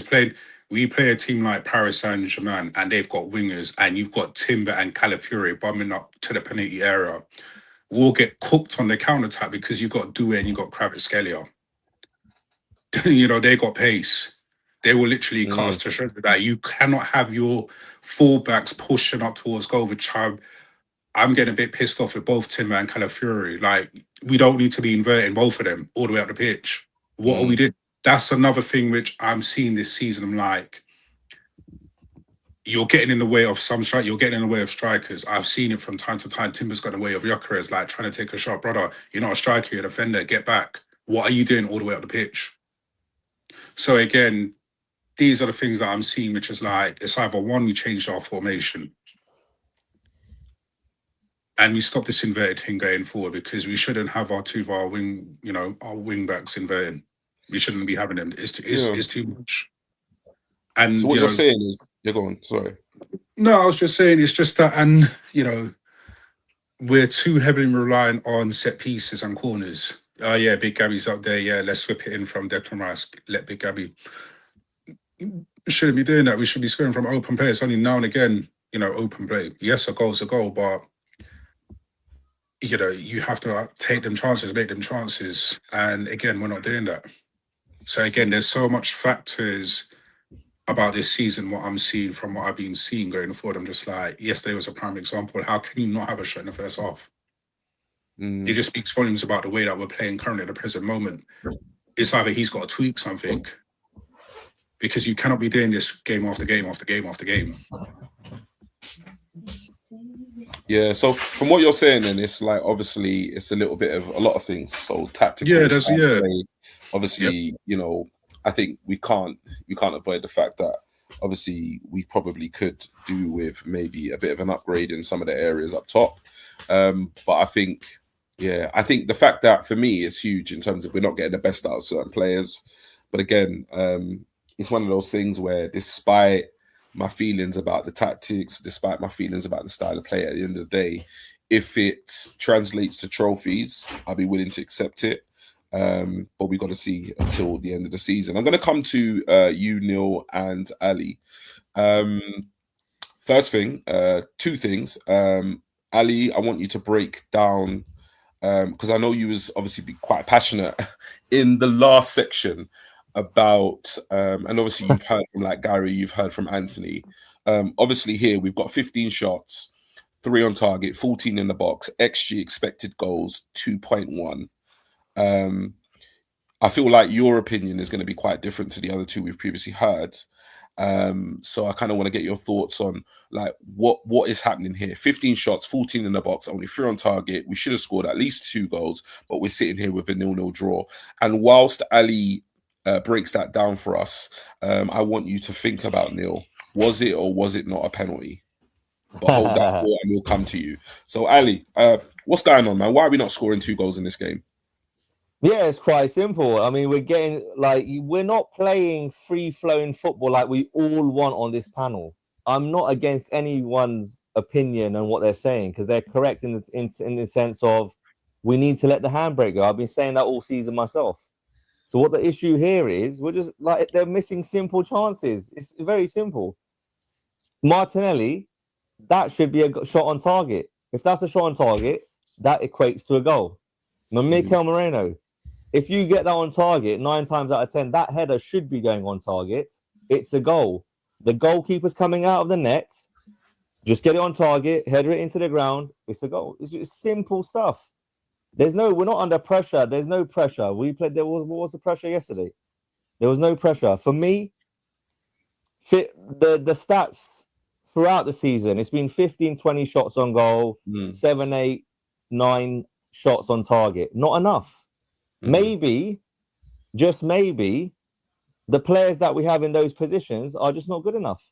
play a team like Paris Saint-Germain and they've got wingers and you've got Timber and Calafiori bumming up to the penalty area, we'll get cooked on the counter-attack because you've got Doué and you've got Kvaratskhelia. They got pace. They will literally cut us to shreds with that. You cannot have your fullbacks pushing up towards goal, which I'm getting a bit pissed off with both Timber and Calafiori. Like, we don't need to be inverting both of them all the way up the pitch. What are we doing? That's another thing which I'm seeing this season. I'm like, you're getting in the way of some strike. You're getting in the way of strikers. I've seen it from time to time. Timber's got in the way of Gyökeres, like trying to take a shot. Brother, you're not a striker, you're a defender. Get back. What are you doing all the way up the pitch? So again, these are the things that I'm seeing, which is like, it's either one, we changed our formation and we stop this inverted thing going forward, because we shouldn't have our wing backs inverting. We shouldn't be having them. It's too much. And so what you're saying is, you're going, sorry. No, I was just saying, it's just that, and we're too heavily reliant on set pieces and corners. Oh yeah, Big Gabby's up there. Yeah, let's whip it in from Declan Rice. Let Big Gabby. Shouldn't be doing that. We should be scoring from open play. It's only now and again, open play. Yes, a goal's a goal, but you have to take them chances, make them chances. And again, we're not doing that. So again, there's so much factors about this season, what I'm seeing from what I've been seeing going forward. I'm just like, yesterday was a prime example. How can you not have a shot in the first half? It just speaks volumes about the way that we're playing currently at the present moment. it's either he's got to tweak something, because you cannot be doing this game after game after game after game. Yeah, so from what you're saying, then it's like obviously it's a little bit of a lot of things. So tactical, play. Obviously, you know, I think we can't avoid the fact that obviously we probably could do with maybe a bit of an upgrade in some of the areas up top. But I think the fact that for me it's huge in terms of we're not getting the best out of certain players. But again, it's one of those things where despite my feelings about the tactics, despite my feelings about the style of play, at the end of the day, if it translates to trophies, I'll be willing to accept it. But we got to see until the end of the season. I'm going to come to you, Neil, and Ali. First thing, two things. Ali, I want you to break down, because I know you was obviously be quite passionate in the last section about, and obviously you've heard from like Gary, you've heard from Anthony. Obviously here we've got 15 shots, 3 on target, 14 in the box, XG expected goals 2.1. I feel like your opinion is going to be quite different to the other two we've previously heard. So I kind of want to get your thoughts on like what is happening here. 15 shots, 14 in the box, only 3 on target. We should have scored at least 2 goals, but we're sitting here with a 0-0 draw. And whilst Ali breaks that down for us, I want you to think about, Neil, was it or was it not a penalty? But hold that thought and we'll come to you. So Ali, what's going on, man? Why are we not scoring 2 goals in this game? Yeah, it's quite simple. I mean, we're not playing free-flowing football like we all want on this panel. I'm not against anyone's opinion and what they're saying, because they're correct in the sense of we need to let the handbrake go. I've been saying that all season myself. So what the issue here is, we're just like, they're missing simple chances. It's very simple. Martinelli, that should be a shot on target. If that's a shot on target, that equates to a goal. Mikel Moreno, if you get that on target 9 times out of 10, that header should be going on target. It's a goal. The goalkeeper's coming out of the net. Just get it on target, header it into the ground. It's a goal. It's simple stuff. We're not under pressure. There's no pressure. What was the pressure yesterday? There was no pressure. For me, the stats throughout the season, it's been 15, 20 shots on goal, 7, 8, 9 shots on target. Not enough. Maybe, just maybe, the players that we have in those positions are just not good enough.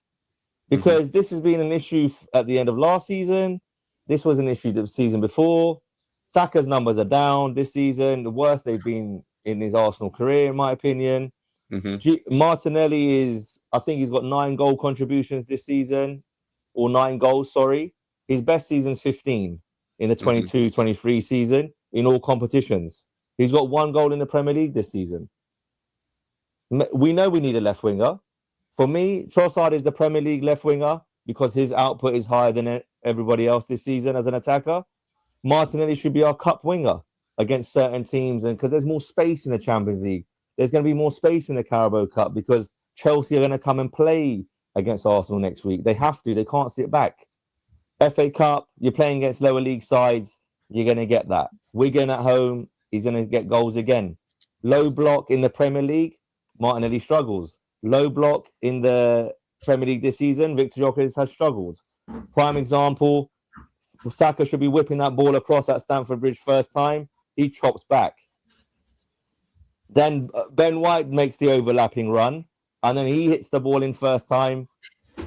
Because this has been an issue at the end of last season. This was an issue the season before. Saka's numbers are down this season, the worst they've been in his Arsenal career, in my opinion. Martinelli I think he's got 9 goal contributions this season, or 9 goals, sorry. His best season's 15 in the 22-23 season in all competitions. He's got 1 goal in the Premier League this season. We know we need a left winger. For me, Trossard is the Premier League left winger because his output is higher than everybody else this season as an attacker. Martinelli should be our cup winger against certain teams, and because there's more space in the Champions League. There's going to be more space in the Carabao Cup because Chelsea are going to come and play against Arsenal next week. They have to. They can't sit back. FA Cup, you're playing against lower league sides. You're going to get that. Wigan at home, he's going to get goals again. Low block in the Premier League, Martinelli struggles. Low block in the Premier League this season, Victor Gyökeres has struggled. Prime example, Saka should be whipping that ball across at Stamford Bridge first time. He chops back. Then Ben White makes the overlapping run, and then he hits the ball in first time.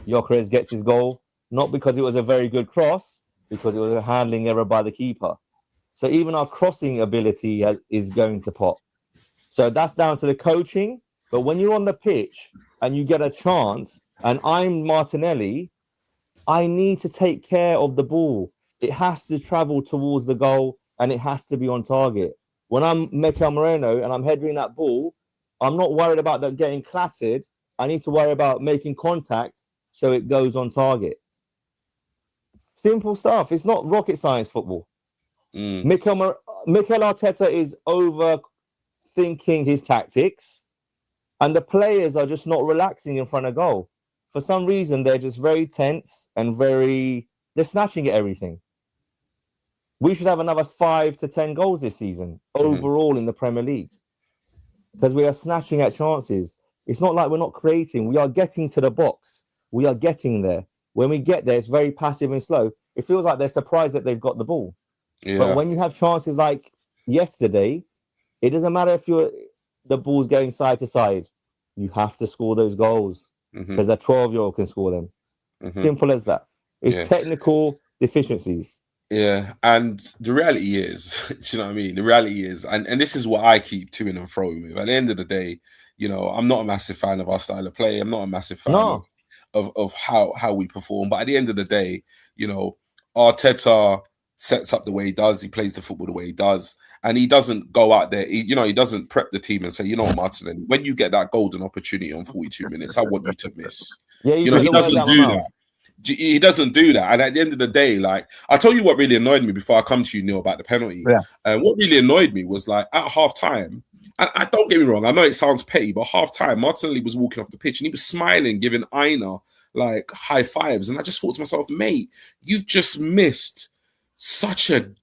Gyökeres gets his goal, not because it was a very good cross, because it was a handling error by the keeper. So even our crossing ability is going to pop. So that's down to the coaching. But when you're on the pitch and you get a chance, and I'm Martinelli, I need to take care of the ball. It has to travel towards the goal and it has to be on target. When I'm Mikel Moreno and I'm heading that ball, I'm not worried about that getting clattered. I need to worry about making contact so it goes on target. Simple stuff. It's not rocket science football. Mikel Arteta is overthinking his tactics, and the players are just not relaxing in front of goal. For some reason, they're just very tense and they're snatching at everything. We should have another 5 to 10 goals this season overall in the Premier League. because we are snatching at chances. It's not like we're not creating. We are getting to the box. We are getting there. When we get there, it's very passive and slow. It feels like they're surprised that they've got the ball. Yeah. But when you have chances like yesterday, it doesn't matter if the ball's going side to side. You have to score those goals because a 12-year-old can score them. Simple as that. It's technical deficiencies. Yeah, and the reality is, do you know what I mean? The reality is, and this is what I keep toing and throwing with. At the end of the day, you know, I'm not a massive fan of our style of play. I'm not a massive fan of how we perform. But at the end of the day, you know, Arteta sets up the way he does. He plays the football the way he does. And he doesn't go out there, he doesn't prep the team and say, you know what, Martin, when you get that golden opportunity on 42 minutes, I want you to miss. Yeah, you know, he doesn't do that. He doesn't do that. And at the end of the day, like, I'll tell you what really annoyed me before I come to you, Neil, about the penalty. And what really annoyed me was, like, at half time, I don't get me wrong, I know it sounds petty, but half time, Martinelli was walking off the pitch and he was smiling, giving Aina like high fives. And I just thought to myself, mate, you've just missed such an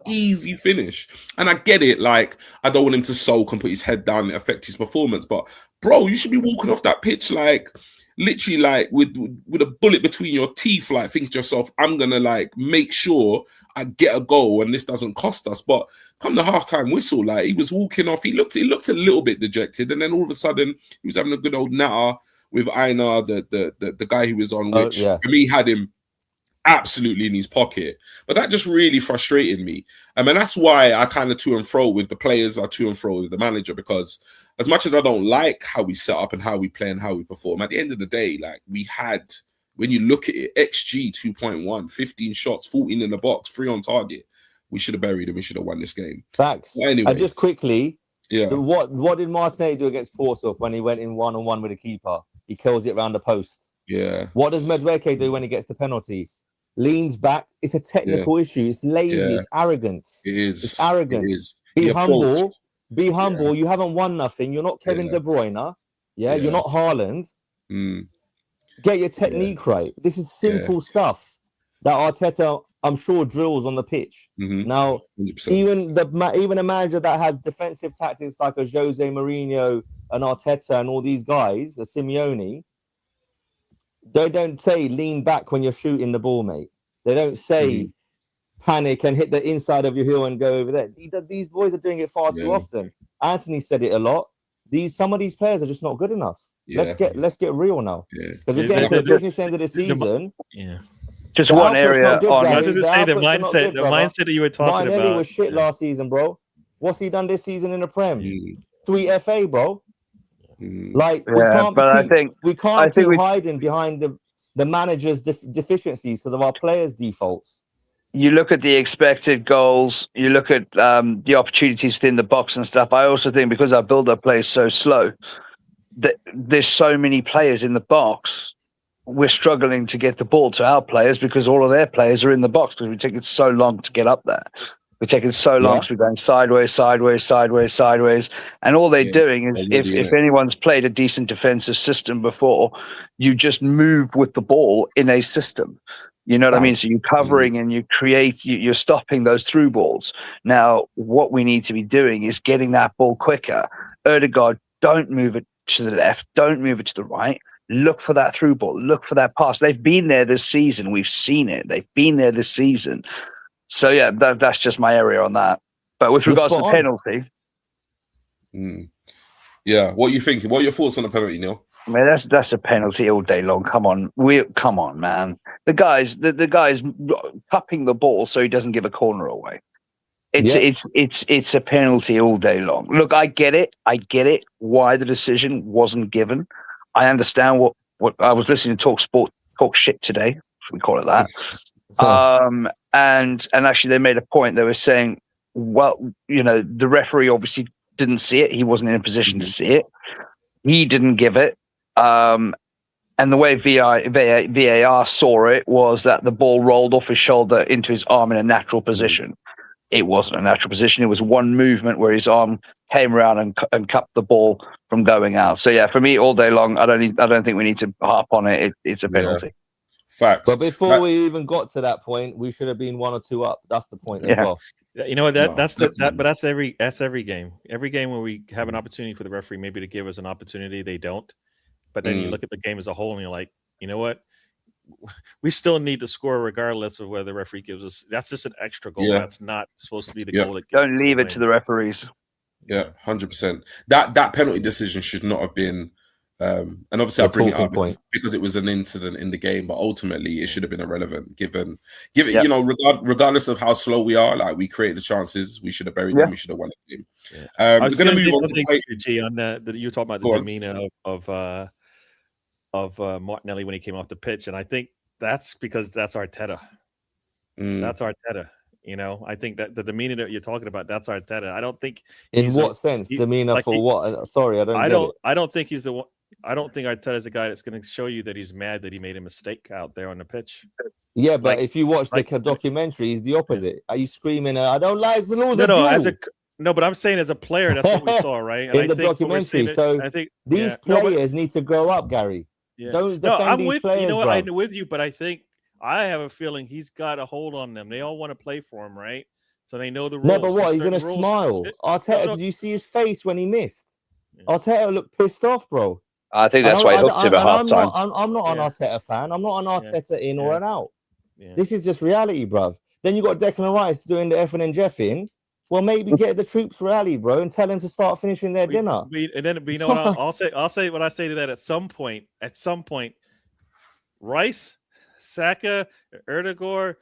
easy finish. And I get it, like, I don't want him to sulk and put his head down and affect his performance, but bro, you should be walking off that pitch like literally like with a bullet between your teeth, like thinking to yourself, I'm gonna like make sure I get a goal and this doesn't cost us. But come the halftime whistle, like, he was walking off, he looked a little bit dejected, and then all of a sudden he was having a good old natter with Aina, the guy who was on, which for me had him absolutely in his pocket. But that just really frustrated me. And that's why I kind of to and fro with the players, I to and fro with the manager, because as much as I don't like how we set up and how we play and how we perform, at the end of the day, like, we had, when you look at it, XG 2.1, 15 shots, 14 in the box, 3 on target. We should have buried him. We should have won this game. Facts. But anyway, and just quickly, what did Martinelli do against Portsmouth when he went in one-on-one with the keeper? He kills it around the post. Yeah. What does Madueke do when he gets the penalty? Leans back. It's a technical issue. It's lazy. It's arrogance. It is. It's arrogance. It is. Be humble. Be humble. You haven't won nothing. You're not Kevin De Bruyne. You're not Haaland. Get your technique right. This is simple stuff that Arteta, I'm sure, drills on the pitch. Now, 100%. even a manager that has defensive tactics like a Jose Mourinho and Arteta and all these guys, a Simeone, they don't say lean back when you're shooting the ball, mate. They don't say panic and hit the inside of your heel and go over there. These boys are doing it far too often. Anthony said it a lot. Some of these players are just not good enough. Let's get real now. Because we're getting to the business end of the season. Just one area on. I was just going to say the mindset that you were talking about. Martinelli was shit last season, bro. What's he done this season in the Prem? 3 FA, bro. Like, we can't keep hiding behind the manager's deficiencies because of our players' defaults. You look at the expected goals, you look at the opportunities within the box and stuff. I also think because our build-up play is so slow, that there's so many players in the box, we're struggling to get the ball to our players because all of their players are in the box because we take it so long to get up there. We're taking so long because we're going sideways. And all they're doing is, if anyone's played a decent defensive system before, you just move with the ball in a system. You know what I mean? So you're covering and you're stopping those through balls. Now, what we need to be doing is getting that ball quicker. Ødegaard, don't move it to the left. Don't move it to the right. Look for that through ball. Look for that pass. They've been there this season. We've seen it. They've been there this season. So, yeah, that's just my area on that. But with regards to the penalty. Yeah, what are you thinking? What are your thoughts on the penalty, Neil? I mean, that's a penalty all day long. Come on, man. The guy's cupping the ball so he doesn't give a corner away. It's a penalty all day long. Look, I get it. Why the decision wasn't given. I understand what I was listening to talk shit today. Should we call it that? And actually they made a point. They were saying, well, you know, the referee obviously didn't see it. He wasn't in a position to see it. He didn't give it. And the way VAR saw it was that the ball rolled off his shoulder into his arm in a natural position. It wasn't a natural position. It was one movement where his arm came around and cupped the ball from going out. So yeah, for me, all day long, I don't think we need to harp on it. It's a penalty. Facts. But before we even got to that point, we should have been 1 or 2 up. That's the point as well. You know what? But that's every game. Every game where we have an opportunity for the referee maybe to give us an opportunity, they don't. But then you look at the game as a whole, and you're like, you know what? We still need to score regardless of whether the referee gives us. That's just an extra goal. Yeah. That's not supposed to be the goal. That don't leave it to the referees. Yeah, 100%. That penalty decision should not have been. And obviously, I bring it up because it was an incident in the game, but ultimately, it should have been irrelevant. Given you know, regardless of how slow we are, like we created the chances, we should have buried them. We should have won the game. We're going to move on to you were talking about the demeanor of Martinelli when he came off the pitch, and I think that's because that's Arteta. That's Arteta. You know, I think that the demeanor that you're talking about, that's Arteta. I don't think. In what sense, demeanor like for what? Sorry, I don't think he's the one. I don't think Arteta is a guy that's going to show you that he's mad that he made a mistake out there on the pitch. Yeah, but if you watch the documentary, he's the opposite. Yeah. Are you screaming? I don't like the rules. No, but I'm saying as a player, that's what we saw, right? And in the documentary. So I think these players need to grow up, Gary. Yeah. Don't defend these players. You know what? Bro. I'm with you, but I think I have a feeling he's got a hold on them. They all want to play for him, right? So they know the rules. No, but what? He's gonna smile. Arteta, did you see his face when he missed? Yeah. Arteta looked pissed off, bro. I think that's why he hooked him at halftime. I'm not an Arteta fan. I'm not an Arteta in or an out. Yeah. This is just reality, bruv. Then you got Declan Rice doing the effing and jeffing. Well, maybe get the troops rally, bro, and tell them to start finishing their dinner. And then, you know what? I'll say what I say to that at some point. Rice, Saka, Erdegaard,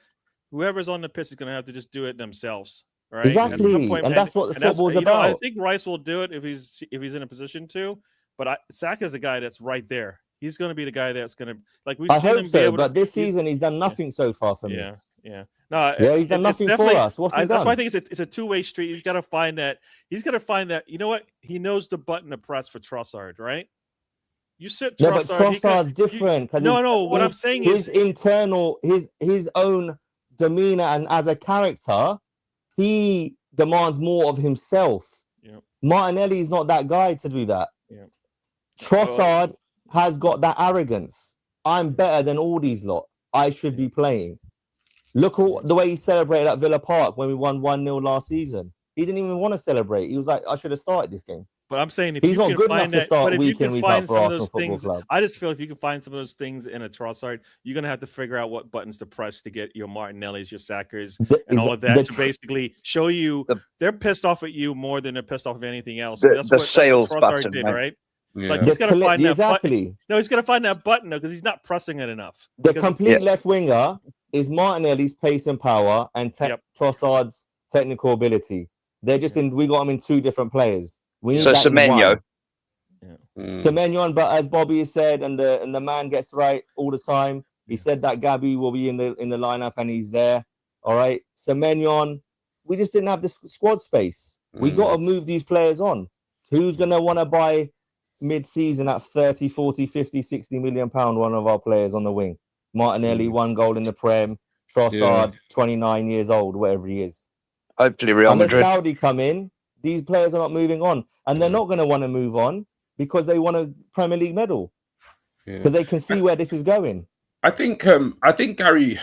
whoever's on the pitch is going to have to just do it themselves. Right? Exactly, and that's what the football's about. I think Rice will do it if he's in a position to. But Saka's a guy that's right there. He's going to be the guy that's going to I hope so, but this season he's done nothing so far for me. Yeah. No, he's done nothing for us. What's he done? That's why I think it's a two-way street. He's got to find that. He's got to find that. You know what? He knows the button to press for Trossard, right? You sit Trossard. No, but Trossard's different. No. What I'm saying is his internal, his own demeanor, and as a character, he demands more of himself. Yeah. Martinelli is not that guy to do that. Yeah. Trossard has got that arrogance. I'm better than all these lot. I should be playing. Look at the way he celebrated at Villa Park when we won 1-0 last season. He didn't even want to celebrate. He was like, I should have started this game. But I'm saying if he's you not can good find enough that, to start week in, week out for Arsenal Football Club. I just feel if you can find some of those things in a Trossard, you're going to have to figure out what buttons to press to get your Martinellis, your Sackers, and all of that to basically show you they're pissed off at you more than they're pissed off of anything else. That's what sales button did, right? Yeah. Like he's got to find that button. No, he's got to find that button because he's not pressing it enough. The complete left winger is Martinelli's pace and power and Trossard's technical ability. They're just we got them in two different players. We need Semenyo. Semenyo, but as Bobby has said, and the man gets right all the time. He said that Gabby will be in the lineup and he's there. All right, Semenyo. We just didn't have the squad space. We got to move these players on. Who's gonna want to buy mid-season at 30, 40, 50, 60 million pound one of our players on the wing? Martinelli, 1 goal in the Prem. Trossard, 29 years old, whatever he is. Hopefully Real Madrid. And the Saudi come in, these players are not moving on. And they're not going to want to move on because they want a Premier League medal. Because they can see where this is going. I think Gary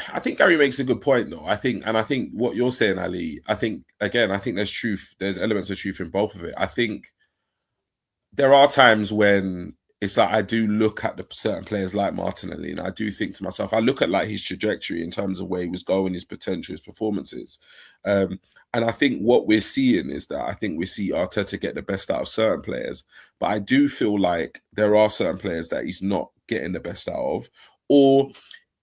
makes a good point though. I think what you're saying, Ali, I think there's truth. There's elements of truth in both of it. I think there are times when it's like I do look at the certain players like Martinelli, and I do think to myself, I look at like his trajectory in terms of where he was going, his potential, his performances. And I think what we're seeing is that I think we see Arteta get the best out of certain players, but I do feel like there are certain players that he's not getting the best out of, or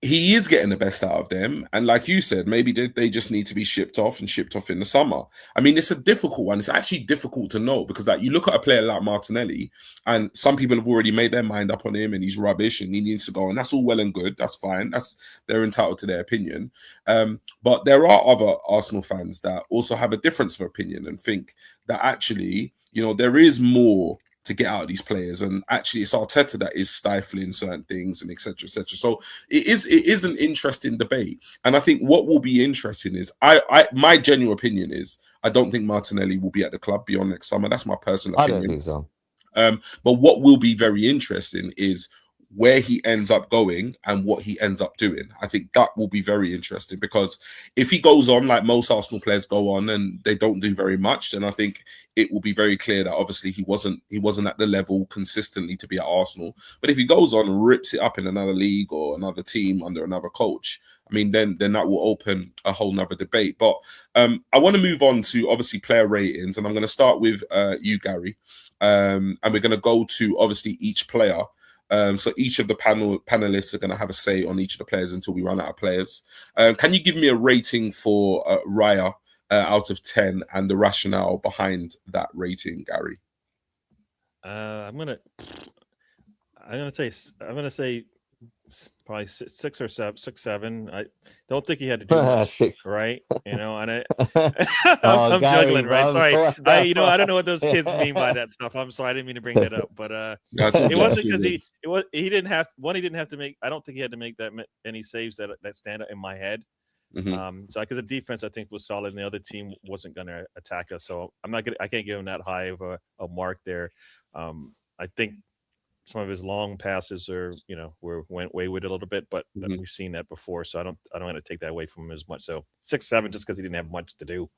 he is getting the best out of them. And like you said, maybe they just need to be shipped off in the summer. I mean, it's a difficult one. It's actually difficult to know because like you look at a player like Martinelli and some people have already made their mind up on him and he's rubbish and he needs to go. And that's all well and good. That's fine. They're entitled to their opinion. But there are other Arsenal fans that also have a difference of opinion and think that actually, you know, there is more to get out of these players, and actually it's Arteta that is stifling certain things and etc. So it is an interesting debate, and I think what will be interesting is my genuine opinion is I don't think Martinelli will be at the club beyond next summer. That's my personal opinion. I don't think so. But what will be very interesting is where he ends up going and what he ends up doing. I think that will be very interesting, because if he goes on like most Arsenal players go on and they don't do very much, then I think it will be very clear that obviously he wasn't at the level consistently to be at Arsenal. But if he goes on and rips it up in another league or another team under another coach, I mean, then that will open a whole nother debate. But I want to move on to obviously player ratings, and I'm going to start with you, Gary, and we're going to go to obviously each player. So each of the panelists are going to have a say on each of the players until we run out of players. Can you give me a rating for Raya out of 10 and the rationale behind that rating, Gary? I'm gonna say probably 6 or 7. I don't think he had to do much, right? You know, and I'm Gary, juggling, right? Sorry, I don't know what those kids mean by that stuff. I'm sorry, I didn't mean to bring that up, but it wasn't because he didn't have to make. I don't think he had to make that any saves that stand out in my head. So because the defense I think was solid and the other team wasn't going to attack us, so I can't give him that high of a mark there. I think some of his long passes went wayward a little bit, but we've seen that before, so I don't want to take that away from him as much. So 6-7 just because he didn't have much to do.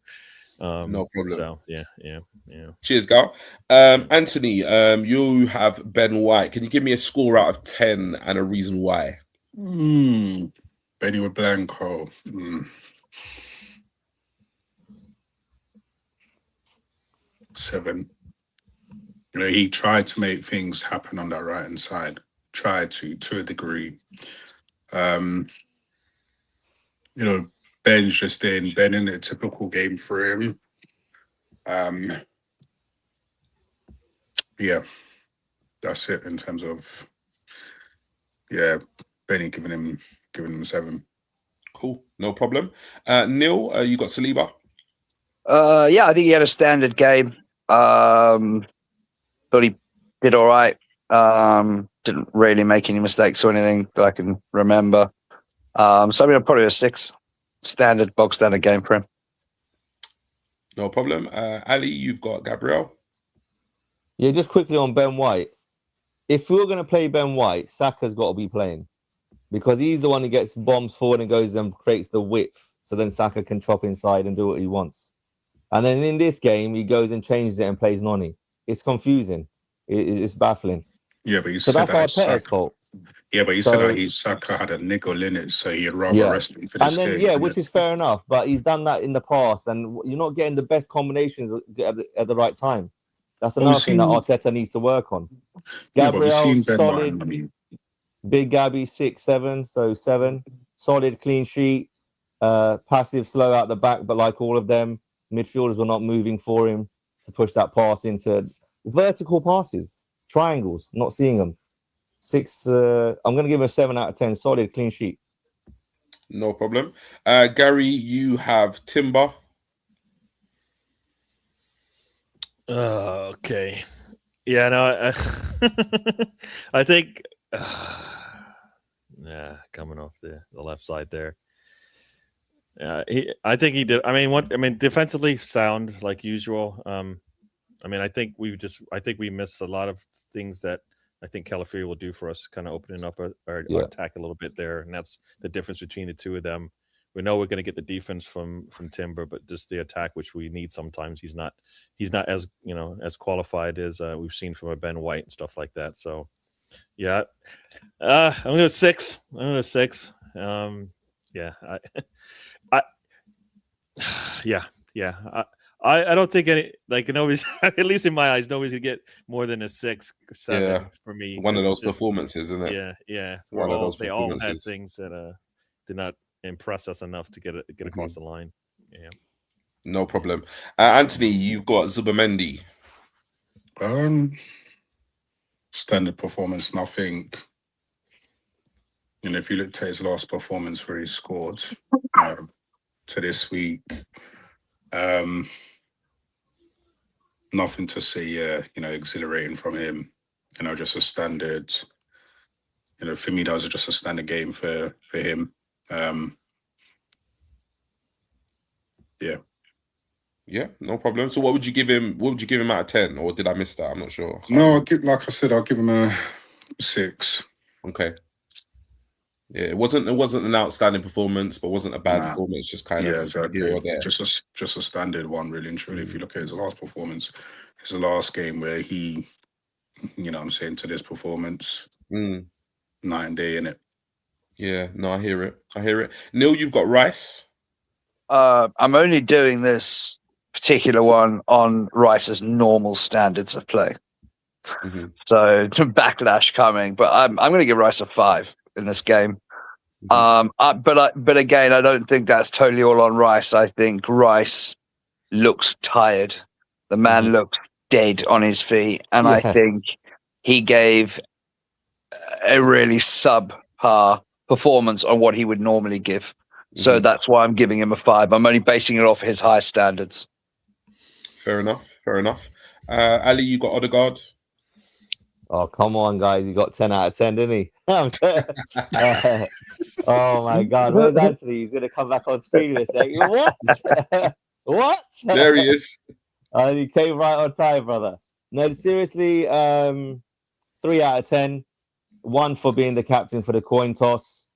No problem. So yeah. Cheers, Gal. Anthony, you have Ben White. Can you give me a score out of 10 and a reason why? Benny with Blanco. 7. You know, he tried to make things happen on that right-hand side. Tried to a degree. You know, Ben's just in a typical game for him. Yeah, that's it in terms of Benny giving him 7. Cool, no problem. Neil, you got Saliba? Yeah, I think he had a standard game. But he did all right. Didn't really make any mistakes or anything that I can remember. So I mean, probably a 6. Bog standard game for him. No problem. Ali, you've got Gabriel. Yeah, just quickly on Ben White. If we were going to play Ben White, Saka's got to be playing, because he's the one who gets bombs forward and goes and creates the width, so then Saka can chop inside and do what he wants. And then in this game, he goes and changes it and plays Noni. It's confusing. It's baffling. Yeah, but so that's Arteta's fault. Yeah, but said that Saka had a niggle in it, so he'd rather rest him for this game. Yeah, which is fair enough. But he's done that in the past, and you're not getting the best combinations at the right time. That's another thing that Arteta needs to work on. Gabriel, solid. Big Gabby, 6, 7, so 7. Solid, clean sheet. Passive, slow out the back, but like all of them, midfielders were not moving for him to push that pass into vertical passes, triangles, not seeing them. 6, I'm going to give him a 7 out of 10. Solid, clean sheet. No problem. Gary, you have Timber. Okay. Yeah, no, I think coming off the left side there. I think he did. I mean, defensively sound like usual. I mean, I think we missed a lot of things that I think Calafiori will do for us, kind of opening up our attack a little bit there, and that's the difference between the two of them. We know we're going to get the defense from Timber, but just the attack, which we need sometimes, he's not as as qualified as we've seen from a Ben White and stuff like that. So, yeah, I'm going to 6. I don't think nobody's, at least in my eyes, nobody's gonna get more than a 6 or 7 for me. One of those performances, isn't it? Yeah. They all had things that did not impress us enough to get across the line. Yeah. No problem. Anthony, you've got Zubamendi. Standard performance, nothing. If you looked at his last performance where he scored to this week, nothing to see, exhilarating from him. Just a standard. For me, that was just a standard game for him. Yeah, no problem. So, what would you give him? What would you give him out of 10? Or did I miss that? I'm not sure. No, like I said, I'll give him a 6. Okay. Yeah, it wasn't an outstanding performance, but wasn't a bad performance. Just kind of exactly. here or there. Just a standard one, really and truly. If you look at his last performance, it's the last game where he, you know, what I'm saying, to this performance, night and day in it. Yeah, no, I hear it. Neil, you've got Rice. I'm only doing this particular one on Rice's normal standards of play. So backlash coming, but I'm going to give Rice a 5 in this game. But again, I don't think that's totally all on Rice. I think Rice looks tired. The man looks dead on his feet, and I think he gave a really subpar performance on what he would normally give. So that's why I'm giving him a 5. I'm only basing it off his high standards. Fair enough. Ali, you got Odegaard? Oh, come on, guys. He got 10 out of 10, didn't he? Oh, my God. Where's Anthony? He's going to come back on screen in a second. What? What? There he is. He came right on time, brother. No, seriously, 3 out of 10. 1 for being the captain for the coin toss.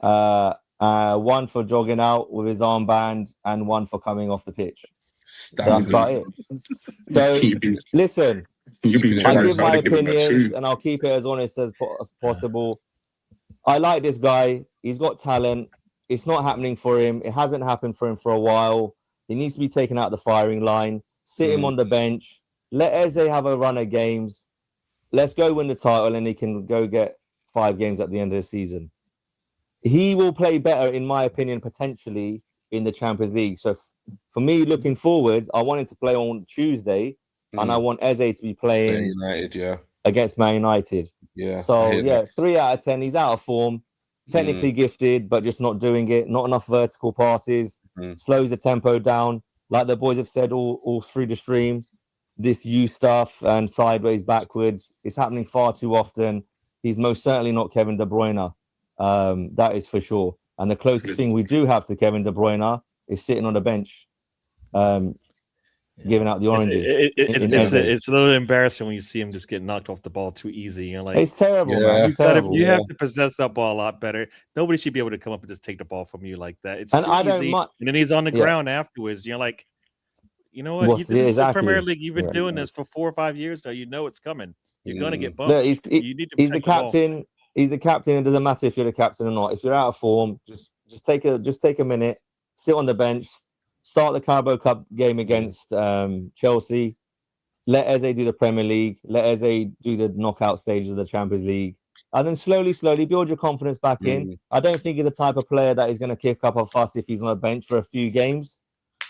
1 for jogging out with his armband, and 1 for coming off the pitch. So that's about it. So, listen, I give my opinions, and I'll keep it as honest as possible. I like this guy. He's got talent. It's not happening for him. It hasn't happened for him for a while. He needs to be taken out the firing line. Sit him on the bench. Let Eze have a run of games. Let's go win the title, and he can go get 5 games at the end of the season. He will play better, in my opinion, potentially in the Champions League. So for me, looking forwards, I want him to play on Tuesday, and I want Eze to be playing United, against Man United. Yeah. So 3 out of 10. He's out of form, technically gifted, but just not doing it. Not enough vertical passes. Slows the tempo down. Like the boys have said all through the stream, this U stuff and sideways, backwards, it's happening far too often. He's most certainly not Kevin De Bruyne. That is for sure. And the closest thing we do have to Kevin De Bruyne is sitting on the bench, giving out the oranges. It's a little embarrassing when you see him just get knocked off the ball too easy. You're like, it's terrible, man. It's terrible. You have to possess that ball a lot better. Nobody should be able to come up and just take the ball from you like that. It's too easy. And then he's on the ground afterwards. You're like, you know what? This is the Premier League. You've been doing this for 4 or 5 years now. You know it's coming. You're going to get bumped. Look, he's the captain. Ball. He's the captain. It doesn't matter if you're the captain or not. If you're out of form, just take a minute, sit on the bench, start the Carabao Cup game against Chelsea. Let Eze do the Premier League. Let Eze do the knockout stages of the Champions League, and then slowly build your confidence back in. I don't think he's the type of player that is going to kick up a fuss if he's on a bench for a few games.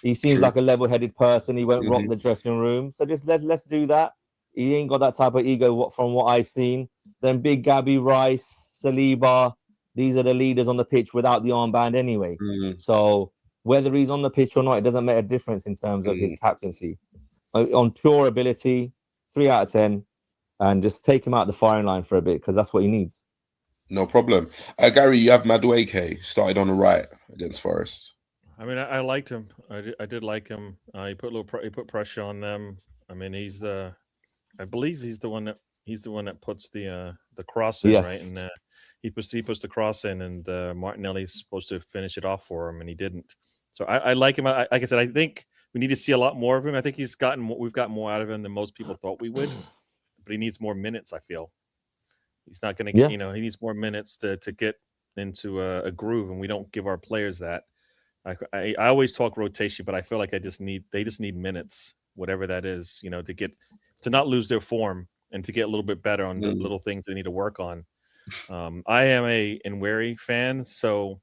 He seems like a level-headed person. He won't rock the dressing room. So just let's do that. He ain't got that type of ego from what I've seen. Then Big Gabby, Rice, Saliba, these are the leaders on the pitch without the armband anyway. So whether he's on the pitch or not, it doesn't make a difference in terms of his captaincy. On pure ability, 3 out of 10, and just take him out the firing line for a bit because that's what he needs. No problem. Gary, you have Madueke started on the right against Forest. I mean, I liked him. I did like him. He put pressure on them. I mean, I believe he's the one that puts the cross in, right? And he puts the cross in, and Martinelli's supposed to finish it off for him, and he didn't. So I like him. Like I said, I think we need to see a lot more of him. I think we've gotten more out of him than most people thought we would, but he needs more minutes. I feel he's not going to get. He needs more minutes to get into a groove, and we don't give our players that. I always talk rotation, but I feel like they just need minutes, whatever that is, to not lose their form and to get a little bit better on the little things they need to work on. I am a Nweri fan, so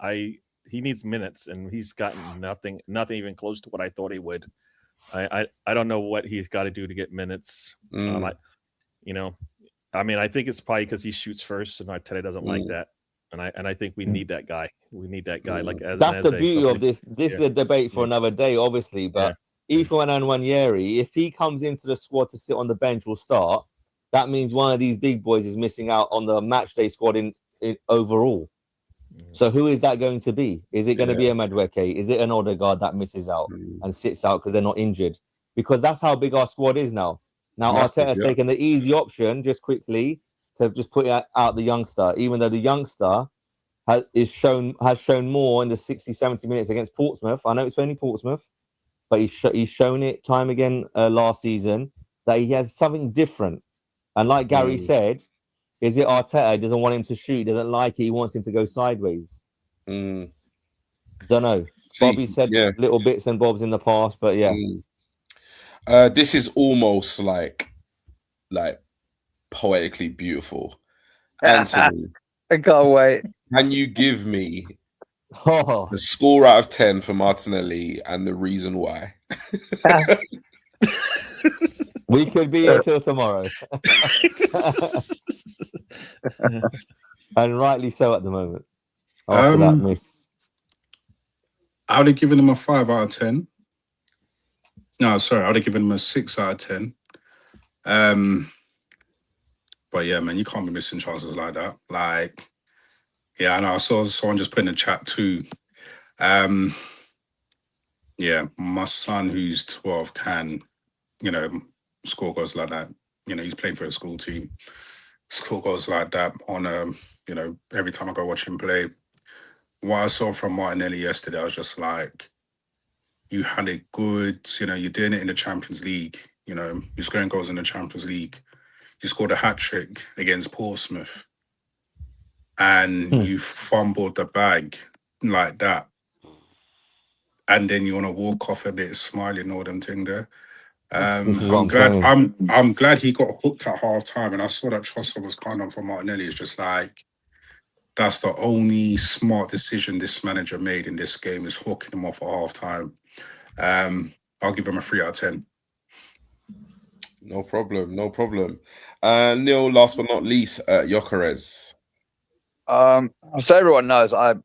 he needs minutes, and he's gotten nothing even close to what I thought he would. I don't know what he's got to do to get minutes. I think it's probably because he shoots first, and Arteta doesn't like that. And I think we need that guy. We need that guy. Like that's the beauty of this. This is a debate for another day, obviously. But even when Nweri, if he comes into the squad to sit on the bench or start, that means one of these big boys is missing out on the match day squad in overall. So who is that going to be? Is it going to be a Madueke? Is it an Odegaard that misses out and sits out because they're not injured? Because that's how big our squad is now. Now Arteta's taken the easy option, just quickly. to just put out the youngster, even though the youngster has shown more in the 60, 70 minutes against Portsmouth. I know it's only Portsmouth, but he's shown it time again last season that he has something different. And like Gary said, is it Arteta? He doesn't want him to shoot. He doesn't like it. He wants him to go sideways. Don't know. Bobby said little bits and bobs in the past, but yeah. This is almost like poetically beautiful. Anthony, I can't wait. Can you give me the score out of 10 for Martinelli and the reason why? We could be here till tomorrow. And rightly so at the moment. After that miss. I would have given him a 5 out of 10. No, sorry, I would have given him a 6 out of 10. But yeah, man, you can't be missing chances like that. Like, yeah, I know. I saw someone just put in the chat too. Yeah, my son who's 12 can, score goals like that. He's playing for a school team. Score goals like that on every time I go watch him play. What I saw from Martinelli yesterday, I was just like, you had it good. You're doing it in the Champions League. You're scoring goals in the Champions League. You scored a hat-trick against Portsmouth. And you fumbled the bag like that. And then you want to walk off a bit smiling, all them thing there. I'm glad he got hooked at half time, and I saw that Trossard was kind of for Martinelli. It's just like, that's the only smart decision this manager made in this game, is hooking him off at half time. I'll give him a 3 out of 10. No problem. Neil, last but not least, Gyökeres. So everyone knows, I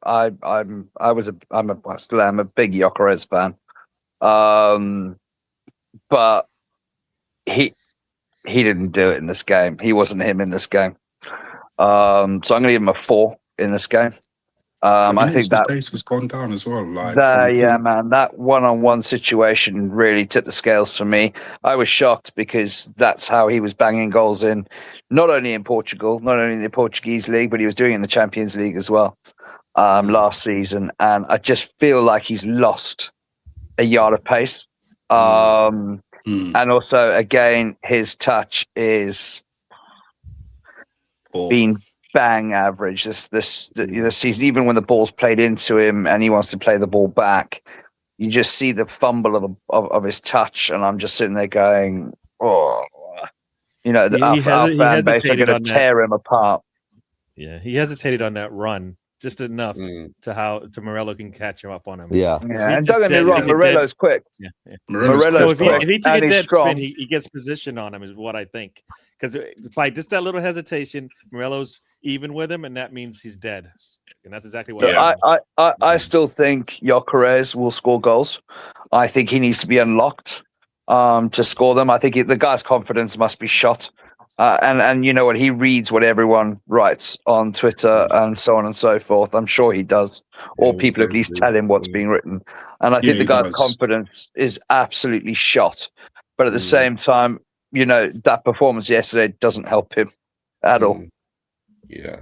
still am a big Gyökeres fan. But he didn't do it in this game. He wasn't him in this game. So I'm going to give him a 4 in this game. I think that pace has gone down as well. man, that one-on-one situation really tipped the scales for me. I was shocked because that's how he was banging goals in, not only in Portugal, not only in the Portuguese league, but he was doing it in the Champions League as well last season. And I just feel like he's lost a yard of pace. And also, again, his touch is been bang average this season. Even when the ball's played into him and he wants to play the ball back, you just see the fumble of his touch, and I'm just sitting there going, "Oh, our fan base are going to tear him apart." Yeah, he hesitated on that run just enough to Morello can catch him up on him. Yeah. And don't get me wrong, Morello's quick. Yeah. Morello's quick. If he took a dead spin, he gets position on him, is what I think. Because by just that little hesitation, Morello's even with him, and that means he's dead. And that's exactly what I still think Gyökeres will score goals. I think he needs to be unlocked to score them. I think the guy's confidence must be shot. And you know what? He reads what everyone writes on Twitter and so on and so forth. I'm sure he does. Or people at least tell him what's being written. And I think the guy's confidence is absolutely shot. But at the same time, that performance yesterday doesn't help him at all. Yeah.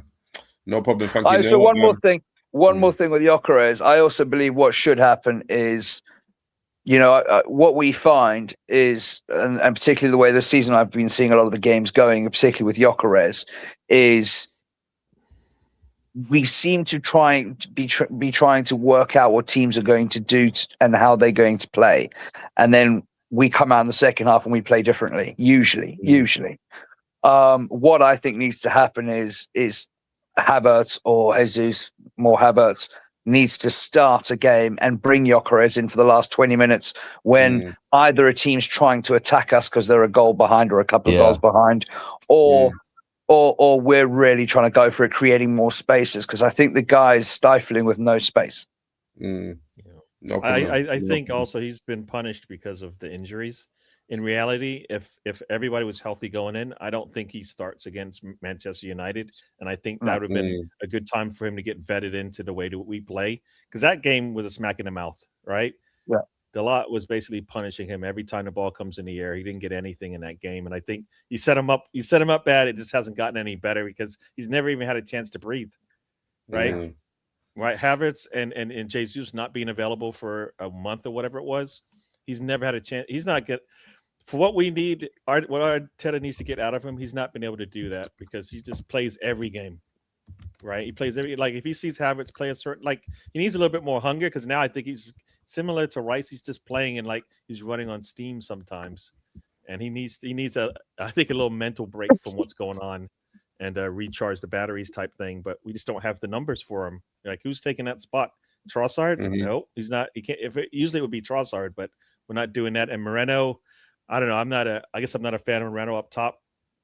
No problem. Thank you. So one more thing with Gyökeres. I also believe what should happen is, what we find is, and particularly the way this season I've been seeing a lot of the games going, particularly with Gyökeres, is we seem to be trying to work out what teams are going to do and how they're going to play, and then we come out in the second half and we play differently. Usually, what I think needs to happen is Havertz or Jesus, more Havertz, needs to start a game and bring Gyökeres in for the last 20 minutes when either a team's trying to attack us because they're a goal behind or a couple of goals behind, or we're really trying to go for it, creating more spaces, because I think the guy's stifling with no space. No, I think also he's been punished because of the injuries. In reality, if everybody was healthy going in, I don't think he starts against Manchester United. And I think that would have been a good time for him to get vetted into the way that we play. Because that game was a smack in the mouth, right? Yeah. Galot was basically punishing him every time the ball comes in the air. He didn't get anything in that game, and I think you set him up. You set him up bad. It just hasn't gotten any better because he's never even had a chance to breathe. Right, right. Havertz and Jesus not being available for a month or whatever it was. He's never had a chance. He's not good for what we need. What Arteta needs to get out of him. He's not been able to do that because he just plays every game. Right, he plays every if he sees Havertz play a certain he needs a little bit more hunger because now I think he's similar to Rice. He's just playing and he's running on steam sometimes, and he needs I think a little mental break from what's going on and recharge the batteries type thing. But we just don't have the numbers for him. Who's taking that spot? Trossard? No, he's not. He can't. Usually it would be Trossard, but we're not doing that. And Moreno, I don't know. I guess I'm not a fan of Moreno up top.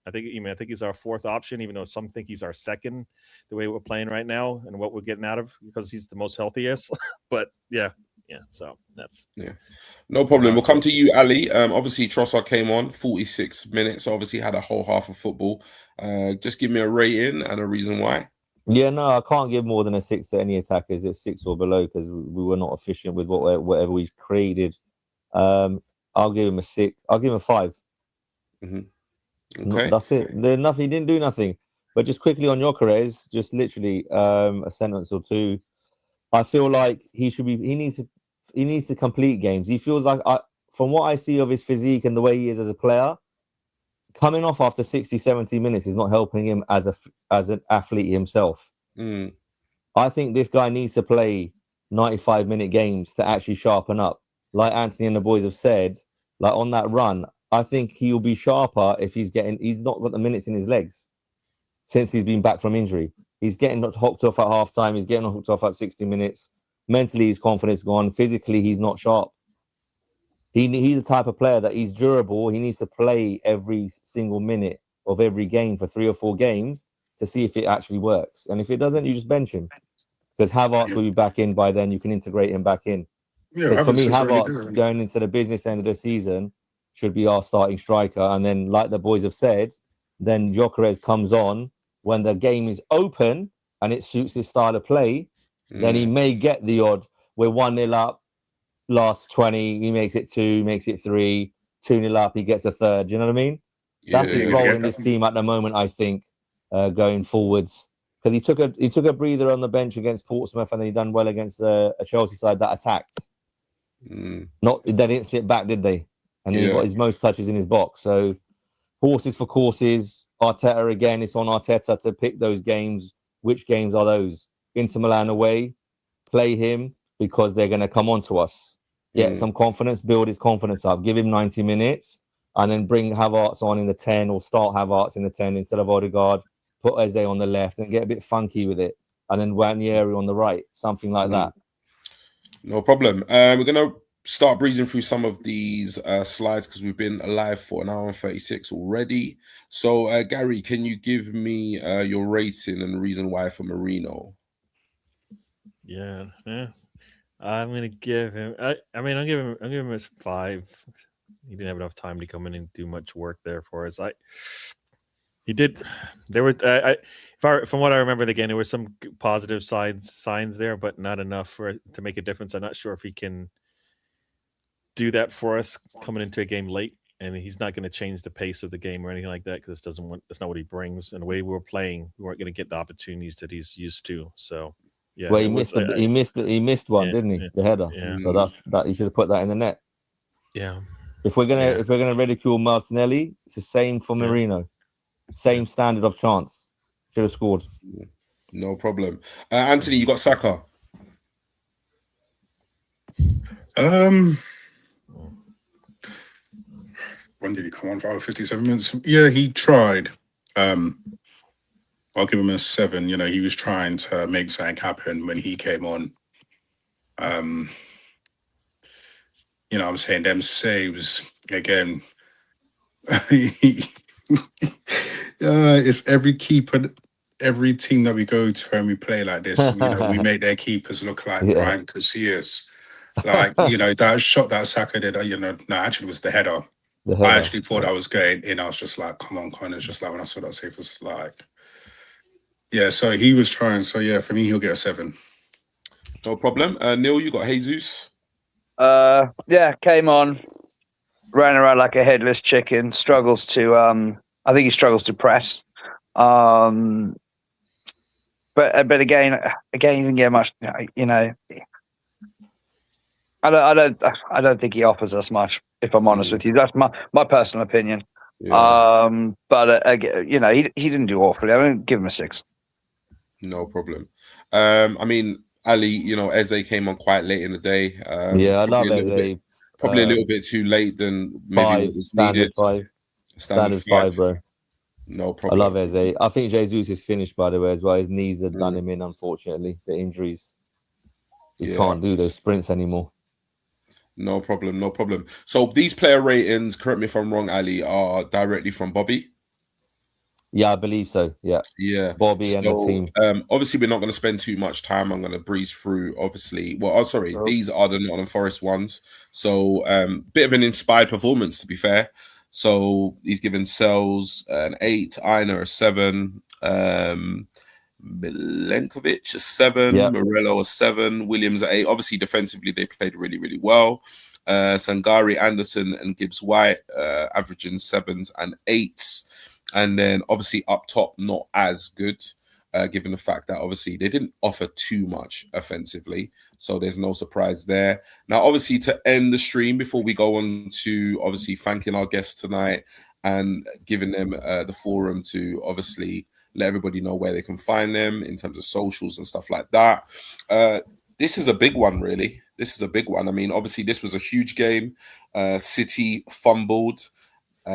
I think he's our fourth option, even though some think he's our second, the way we're playing right now and what we're getting out of because he's the most healthiest. But yeah. So that's no problem. We'll come to you, Ali. Obviously, Trossard came on 46 minutes. Obviously, had a whole half of football. Just give me a rating and a reason why. Yeah, no, I can't give more than a 6 to any attackers. It's 6 or below because we were not efficient with whatever we created. I'll give him a 6. I'll give him a 5. Okay, that's it. He didn't do nothing. But just quickly on Gyökeres, just literally a sentence or two. I feel like he needs to complete games. He feels like, from what I see of his physique and the way he is as a player, coming off after 60, 70 minutes is not helping him as an athlete himself. I think this guy needs to play 95-minute games to actually sharpen up. Like Anthony and the boys have said, on that run, I think he'll be sharper if he's not got the minutes in his legs since he's been back from injury. He's getting hooked off at halftime. He's getting hooked off at 60 minutes. Mentally, his confidence gone. Physically, he's not sharp. He's the type of player that he's durable. He needs to play every single minute of every game for 3 or 4 games to see if it actually works. And if it doesn't, you just bench him. Because Havertz will be back in by then. You can integrate him back in. For me, Havertz going into the business end of the season should be our starting striker. And then, like the boys have said, then Gyökeres comes on when the game is open and it suits his style of play. Then he may get the odd. We're 1-0 up, last 20, he makes it 2, makes it 3, 2-0 up, he gets a third. Do you know what I mean? That's his role in this team at the moment, I think, going forwards. Because he took a breather on the bench against Portsmouth, and then he done well against a Chelsea side that attacked. They didn't sit back, did they? And he got his most touches in his box. So horses for courses. Arteta again. It's on Arteta to pick those games. Which games are those? Inter Milan away. Play him because they're going to come on to us. Get some confidence. Build his confidence up. Give him 90 minutes, and then bring Havertz on in the 10, or start Havertz in the 10 instead of Odegaard. Put Eze on the left and get a bit funky with it, and then Wanyeri on the right, something like that. No problem. We're going to start breezing through some of these slides because we've been live for an hour and 36 already. So, Gary, can you give me your rating and the reason why for Marino? Yeah. I'm gonna give him. I'm giving him a 5. He didn't have enough time to come in and do much work there for us. He did. There were, from what I remember, again, there were some positive signs there, but not enough to make a difference. I'm not sure if he can do that for us coming into a game late, and he's not going to change the pace of the game or anything like that because that's not what he brings. And the way we were playing, we weren't going to get the opportunities that he's used to. So. Yeah, well, he missed one, didn't he? The header. Yeah. So that he should have put that in the net. Yeah. If we're gonna ridicule Martinelli, it's the same for Marino. Same standard of chance. Should have scored. No problem. Anthony, you got Saka. When did he come on for 57 minutes? Yeah, he tried. I'll give him a 7. You know, he was trying to make something happen when he came on. You know, I'm saying them saves again. It's every keeper, every team that we go to and we play like this. You know, we make their keepers look like Brian Casillas. Like, you know, that shot that Saka did. You know, no, actually it was the header. I actually thought I was going in. I was just like, come on, Connors. Just like when I saw that save, was like. Yeah, so he was trying. So, yeah, for me, he'll get a 7. No problem. Neil, you got Jesus? Yeah, came on, ran around like a headless chicken. Struggles to, I think he struggles to press. But again, he didn't get much. You know, I don't think he offers us much. If I'm honest with you, that's my personal opinion. Yeah. But you know, he didn't do awfully. I mean, give him a 6. No problem. I mean, Ali, you know, Eze came on quite late in the day. Yeah, I love Eze. Probably a little bit too late than maybe what was standard needed. 5. Standard 5, bro. No I problem. love Eze. I think Jesus is finished, by the way, as well. His knees have done him in, unfortunately. The injuries. He can't do those sprints anymore. No problem, no problem. So these player ratings, correct me if I'm wrong, Ali, are directly from Bobby? Yeah, I believe so. Yeah. Yeah. Bobby and the team. Obviously, we're not going to spend too much time. I'm going to breeze through, obviously. Well, sorry. These are the Nottingham Forest ones. So bit of an inspired performance, to be fair. So he's given Sells an 8, Aina a 7, Milenkovic a 7, Morello a 7, Williams a 8. Obviously, defensively, they played really, really well. Sangari, Anderson, and Gibbs White averaging 7s and 8s. And then obviously up top, not as good, given the fact that obviously they didn't offer too much offensively. So there's no surprise there. Now, obviously, to end the stream, before we go on to obviously thanking our guests tonight and giving them the forum to obviously let everybody know where they can find them in terms of socials and stuff like that. This is a big one, really. This is a big one. I mean, obviously, this was a huge game. City fumbled. We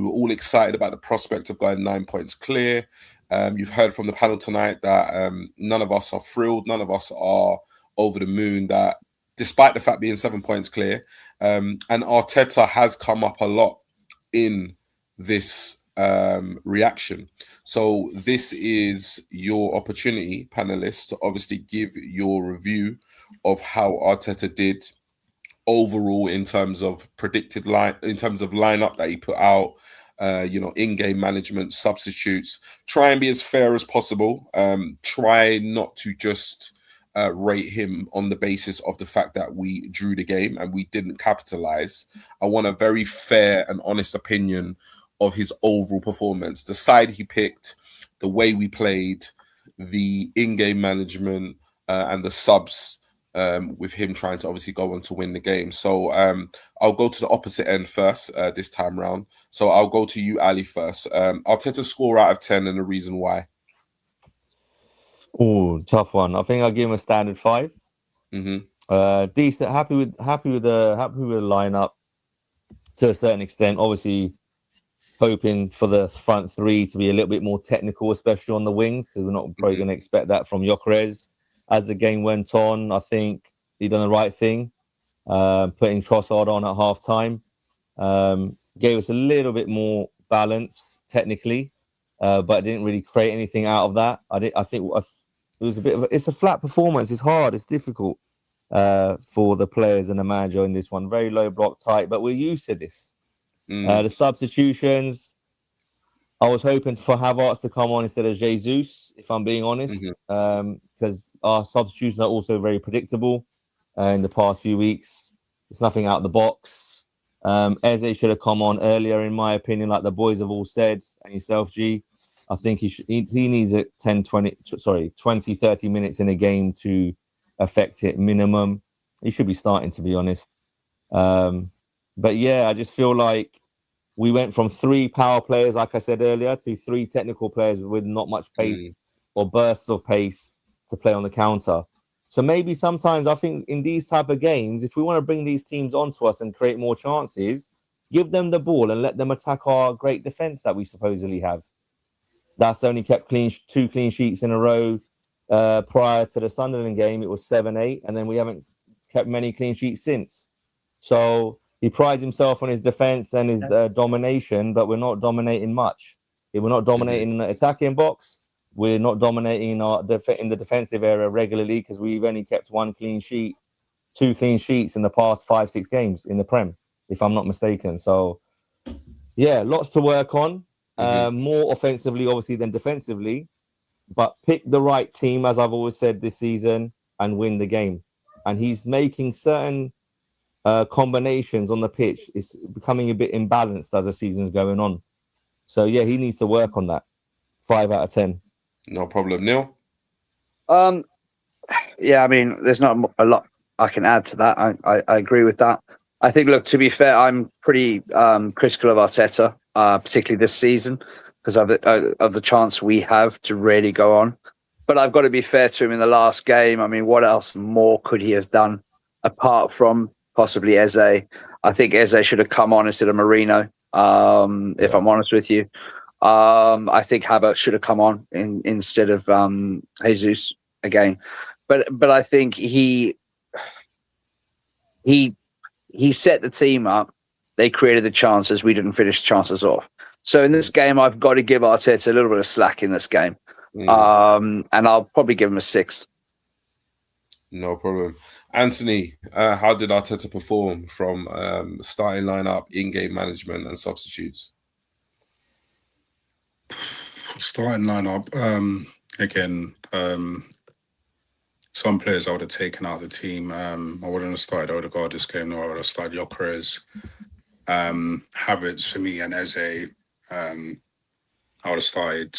were all excited about the prospect of going 9 points clear. You've heard from the panel tonight that none of us are thrilled. None of us are over the moon that despite the fact being 7 points clear, and Arteta has come up a lot in this reaction. So this is your opportunity, panelists, to obviously give your review of how Arteta did overall in terms of predicted lineup that he put out, in-game management, substitutes. Try and be as fair as possible. Try not to just rate him on the basis of the fact that we drew the game and we didn't capitalize. I want a very fair and honest opinion of his overall performance, the side he picked, the way we played, the in-game management, and the subs, with him trying to obviously go on to win the game. So I'll go to the opposite end first this time round. So I'll go to you, Ali, first. Arteta score out of 10 and the reason why. Oh, tough one. I think I'll give him a standard 5. Decent. Happy with the lineup to a certain extent. Obviously, hoping for the front 3 to be a little bit more technical, especially on the wings, because we're not probably going to expect that from Gyökeres. As the game went on, I think he done the right thing, putting Trossard on at half time. Gave us a little bit more balance technically, but didn't really create anything out of that. I think it was a bit of it's a flat performance. It's hard. It's difficult for the players and the manager in this one. Very low block tight, but we're used to this. The substitutions, I was hoping for Havertz to come on instead of Jesus, if I'm being honest, because our substitutions are also very predictable in the past few weeks. It's nothing out of the box. Eze should have come on earlier, in my opinion, like the boys have all said, and yourself, G. I think he needs 20, 30 minutes in a game to affect it minimum. He should be starting, to be honest. But yeah, I just feel like we went from 3 power players, like I said earlier, to 3 technical players with not much pace or bursts of pace to play on the counter. So maybe sometimes I think in these type of games, if we want to bring these teams onto us and create more chances, give them the ball and let them attack our great defense that we supposedly have. That's only kept 2 clean sheets in a row. Prior to the Sunderland game, it was 7-8, and then we haven't kept many clean sheets since. So he prides himself on his defense and his domination, but we're not dominating much. If we're not dominating in the attacking box, we're not dominating in the defensive area regularly, because we've only kept 1 clean sheet, 2 clean sheets in the past 5-6 games in the Prem, if I'm not mistaken. So, yeah, lots to work on. More offensively, obviously, than defensively. But pick the right team, as I've always said this season, and win the game. And he's making certain combinations on the pitch is becoming a bit imbalanced as the season's going on. So yeah, he needs to work on that. 5 out of 10. No problem, Neil. Yeah, I mean, there's not a lot I can add to that. I agree with that. I think, look, to be fair, I'm pretty critical of Arteta, particularly this season, because of the chance we have to really go on. But I've got to be fair to him in the last game. I mean, what else more could he have done apart from possibly Eze? I think Eze should have come on instead of Mourinho, if I'm honest with you. I think Havertz should have come on instead of Jesus again. But I think he set the team up. They created the chances. We didn't finish chances off. So in this game, I've got to give Arteta a little bit of slack in this game. And I'll probably give him a 6. No problem. Anthony, how did Arteta perform from starting lineup, in-game management and substitutes? Starting lineup, again, some players I would have taken out of the team. I wouldn't have started Odegaard this game, nor I would have started Gyökeres. Havertz for me and Eze, I would have started,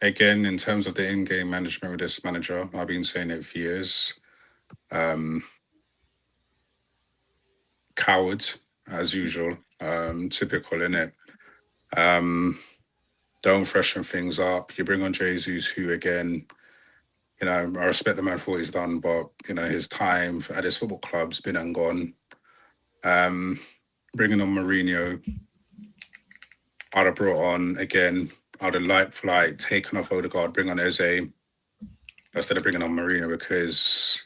again, in terms of the in-game management with this manager, I've been saying it for years. Coward, as usual. Typical, innit? Don't freshen things up. You bring on Jesus, who, again, I respect the man for what he's done, but, his time at his football club's been and gone. Bringing on Mourinho, I'd have brought on, again, I'd have taken off Odegaard, bring on Eze, instead of bringing on Mourinho, because,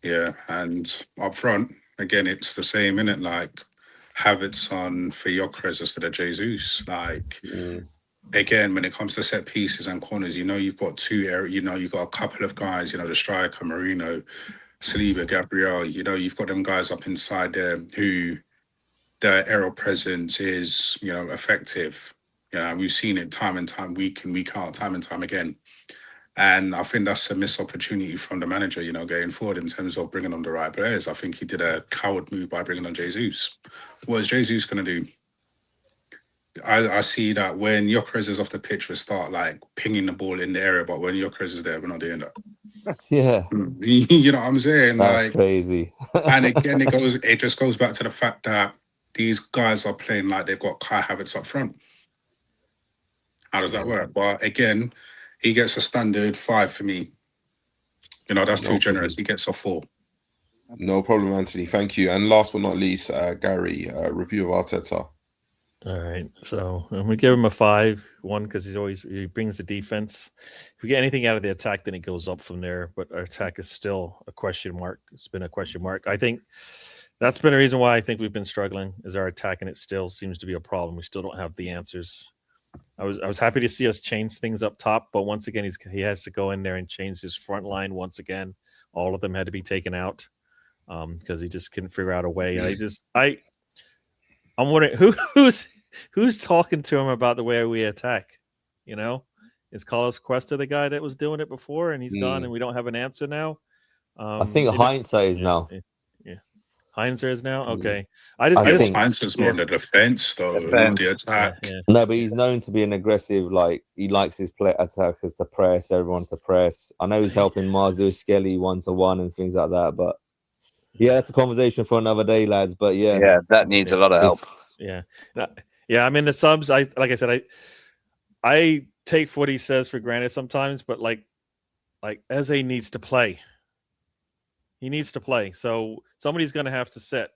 and up front, again, it's the same, innit? Like, Havertz on for Gyökeres instead of Jesus. Again, when it comes to set pieces and corners, you've got you've got a couple of guys, the striker, Marino, Saliba, Gabriel, you've got them guys up inside there who their aerial presence is, effective. We've seen it time and time, week in, week out, time and time again. And I think that's a missed opportunity from the manager, going forward in terms of bringing on the right players. I think he did a coward move by bringing on Jesus. What is Jesus going to do? I see that when Gyökeres is off the pitch, we start pinging the ball in the area, but when Gyökeres is there, we're not doing that. Yeah. You know what I'm saying? That's crazy. And again, it just goes back to the fact that these guys are playing like they've got Kai Havertz up front. How does that work? But again, he gets a standard 5 for me. That's too generous. He gets a 4. No problem, Anthony. Thank you. And last but not least, Gary, review of Arteta. All right, so I'm gonna give him a 5. 1, because he brings the defense. If we get anything out of the attack, then it goes up from there. But our attack is still a question mark. It's been a question mark. I think that's been a reason why I think we've been struggling. Is our attack, and it still seems to be a problem. We still don't have the answers. I was happy to see us change things up top, but once again, he has to go in there and change his front line once again. All of them had to be taken out because he just couldn't figure out a way. And I'm wondering who's talking to him about the way we attack. Is Carlos Cuesta the guy that was doing it before, and he's gone, and we don't have an answer now? I think Heinz is now. Heinz is now? Okay. I think Heinz is more in the defense, though, not the attack. Yeah. No, but he's known to be an aggressive, he likes his attackers to press, everyone to press. I know he's helping Mars do Skelly 1-to-1 and things like that, but yeah, that's a conversation for another day, lads. But yeah, that needs a lot of help. Yeah. I mean, the subs, like I said, I take what he says for granted sometimes, but like Eze needs to play. He needs to play. So somebody's going to have to sit,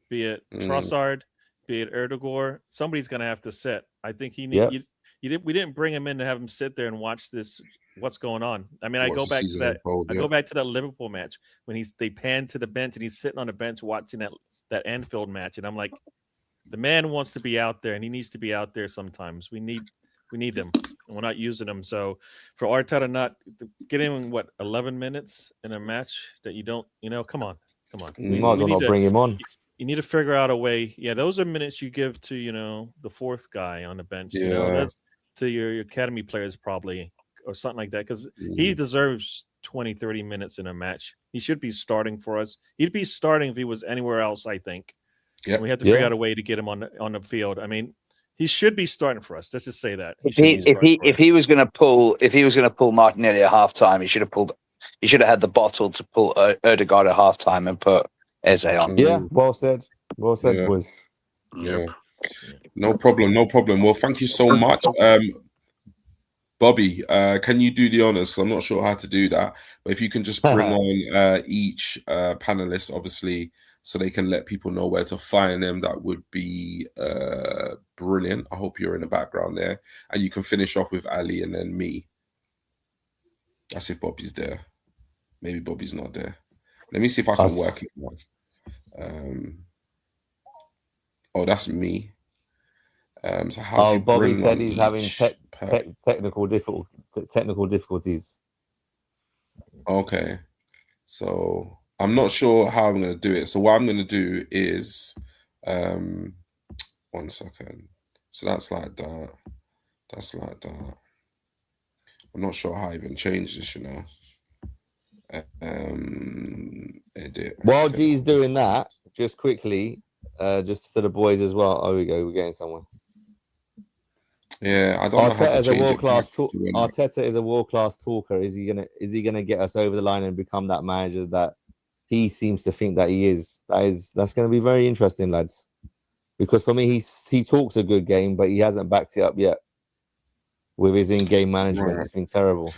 be it Trossard, be it Erdogan. Somebody's going to have to sit. I think he needs. We didn't bring him in to have him sit there and watch this. What's going on? I mean, I go back to that. I go back to that Liverpool match when they panned to the bench and he's sitting on the bench watching that Anfield match, and I'm like, the man wants to be out there and he needs to be out there sometimes. We need them, and we're not using them. So for Arteta not getting 11 minutes in a match that you don't, come on. You might as well not bring him on. You need to figure out a way. Yeah, those are minutes you give to the fourth guy on the bench. Yeah. That's to your academy players probably, or something like that, because he deserves 20, 30 minutes in a match. He should be starting for us. He'd be starting if he was anywhere else, I think. Yeah. We have to figure out a way to get him on the field. I mean, he should be starting for us. Let's just say that. If he was going to pull Martinelli at halftime, he should have had the bottle to pull Ødegaard at halftime and put Eze on. Yeah, well said, boys. Yeah. No problem. Well, thank you so much. Bobby, can you do the honors? I'm not sure how to do that, but if you can just bring on each panelist, obviously, so they can let people know where to find them, that would be brilliant. I hope you're in the background there, and you can finish off with Ali and then me. That's if Bobby's there. Maybe Bobby's not there. Let me see if I can work it out. Oh, that's me. So how do you Bobby bring said on he's having technical difficulties. Okay, so I'm not sure how I'm going to do it. So what I'm going to do is, 1 second. So that's like that. That's like that. I'm not sure how I even change this, you know. Edit. While G's doing that, just quickly, just to the boys as well. Oh, we go. We're getting somewhere. Yeah, I don't know how to change it. Arteta is a world-class talker. Is he gonna get us over the line and become that manager that he seems to think that he is? That's going to be very interesting, lads. Because for me, he talks a good game, but he hasn't backed it up yet with his in-game management. Right. It's been terrible.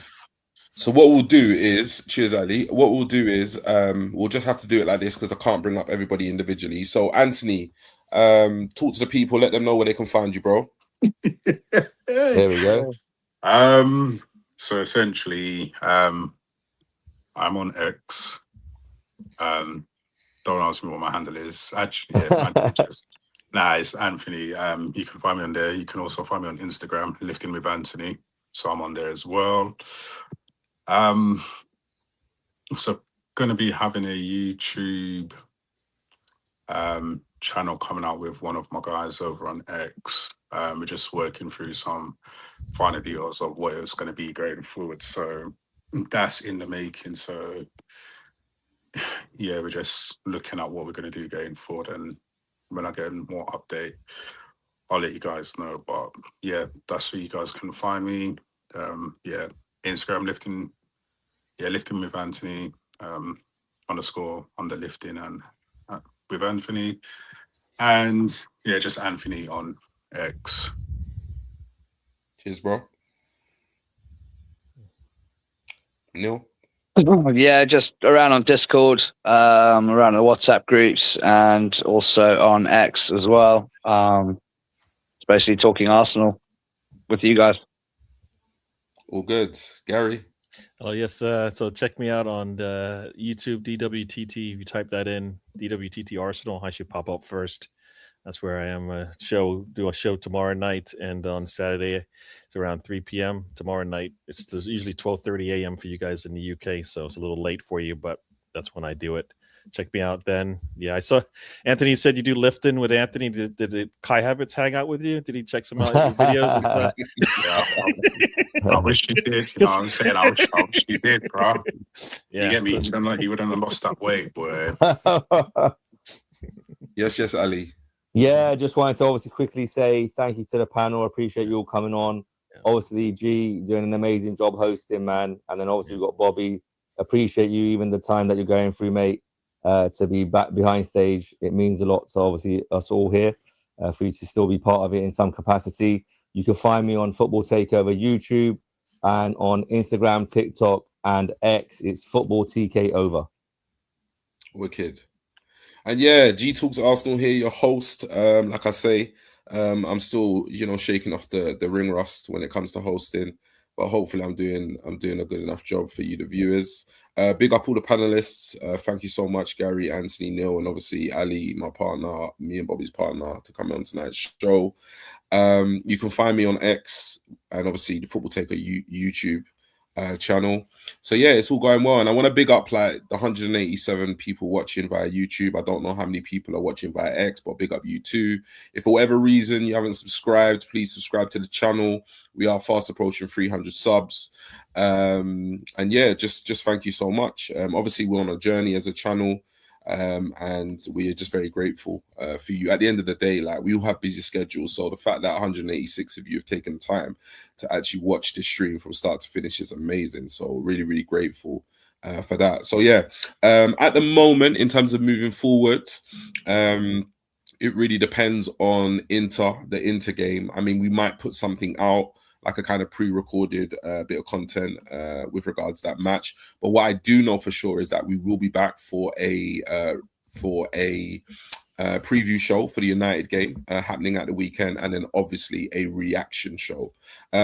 So what we'll do is, cheers, Ali. What we'll do is, we'll just have to do it like this because I can't bring up everybody individually. So Anthony, talk to the people, let them know where they can find you, bro. There we go. So essentially, I'm on X. Don't ask me what my handle is. Actually, yeah, it's Anthony. You can find me on there. You can also find me on Instagram, Lifting with Anthony. So I'm on there as well. So gonna be having a YouTube channel coming out with one of my guys over on X. We're just working through some final details of what it's going to be going forward. So that's in the making. So yeah, we're just looking at what we're going to do going forward. And when I get more update, I'll let you guys know. But yeah, that's where you guys can find me. Yeah, Instagram lifting with Anthony, _ under lifting and with Anthony. And yeah, just Anthony on X. Cheers, bro. Neil? Yeah, just around on Discord, around the WhatsApp groups, and also on X as well. Especially talking Arsenal with you guys. All good. Gary? Oh, yes. So check me out on the YouTube, DWTT. If you type that in, DWTT Arsenal, I should pop up first. That's where I am. Do a show tomorrow night, and on Saturday it's around 3 p.m. Tomorrow night it's usually 12:30 a.m. for you guys in the UK, so it's a little late for you, but that's when I do it. Check me out then. Yeah, I saw Anthony said you do lifting with Anthony. Did Kai Havertz hang out with you? Did he check some out your videos and stuff? I wish he did. You know what I'm saying? I wish he did, bro. Yeah. You get me? He wouldn't have lost that weight, boy. Yes, Ali. Yeah, just wanted to obviously quickly say thank you to the panel. I appreciate you all coming on. Yeah. Obviously, G doing an amazing job hosting, man. And then obviously we've got Bobby. Appreciate you, even the time that you're going through, mate, to be back behind stage. It means a lot to obviously us all here, for you to still be part of it in some capacity. You can find me on Football Takeover YouTube and on Instagram, TikTok, and X. It's Football Takeover. Wicked. And yeah, G Talks Arsenal here, your host. Like I say, I'm still, shaking off the ring rust when it comes to hosting, but hopefully I'm doing a good enough job for you, the viewers. Big up all the panelists. Thank you so much, Gary, Anthony, Neil, and obviously Ali, my partner, me and Bobby's partner, to come on tonight's show. You can find me on X and obviously the Football Taker YouTube. channel. So yeah, it's all going well, and I want to big up like the 187 people watching via YouTube. I don't know how many people are watching via X, but big up you too. If for whatever reason you haven't subscribed, please subscribe to the channel. We are fast approaching 300 subs, and yeah, just thank you so much. Obviously we're on a journey as a channel, and we are just very grateful for you. At the end of the day, like, we all have busy schedules, so the fact that 186 of you have taken the time to actually watch this stream from start to finish is amazing. So really, really grateful for that. So yeah, at the moment, in terms of moving forward, it really depends on the Inter game. I mean, we might put something out, like a kind of pre-recorded bit of content with regards to that match. But what I do know for sure is that we will be back for a preview show for the United game happening at the weekend, and then obviously a reaction show.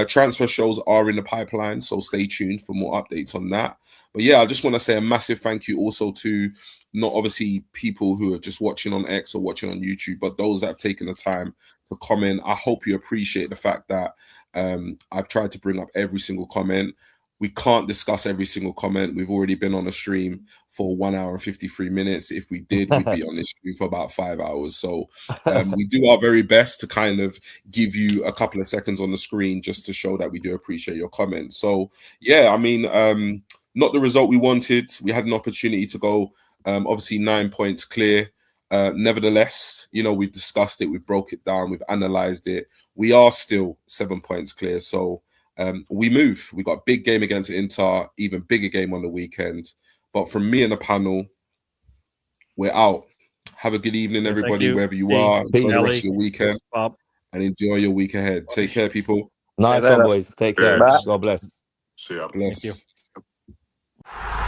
Transfer shows are in the pipeline, so stay tuned for more updates on that. But yeah, I just want to say a massive thank you also to not obviously people who are just watching on X or watching on YouTube, but those that have taken the time to comment. I hope you appreciate the fact that I've tried to bring up every single comment. We can't discuss every single comment. We've already been on a stream for 1 hour and 53 minutes. If we did, we'd be on this stream for about 5 hours. So we do our very best to kind of give you a couple of seconds on the screen just to show that we do appreciate your comments. So yeah, I mean, not the result we wanted. We had an opportunity to go obviously 9 points clear. Nevertheless, you know, we've discussed it, we've broke it down, we've analyzed it. We are still 7 points clear. So we move. We got a big game against Inter, even bigger game on the weekend. But from me and the panel, we're out. Have a good evening, everybody, wherever you are. Enjoy the rest of your weekend and enjoy your week ahead. Take care, people. Nice one, boys. Take care. God bless. See ya. Bless. Thank you.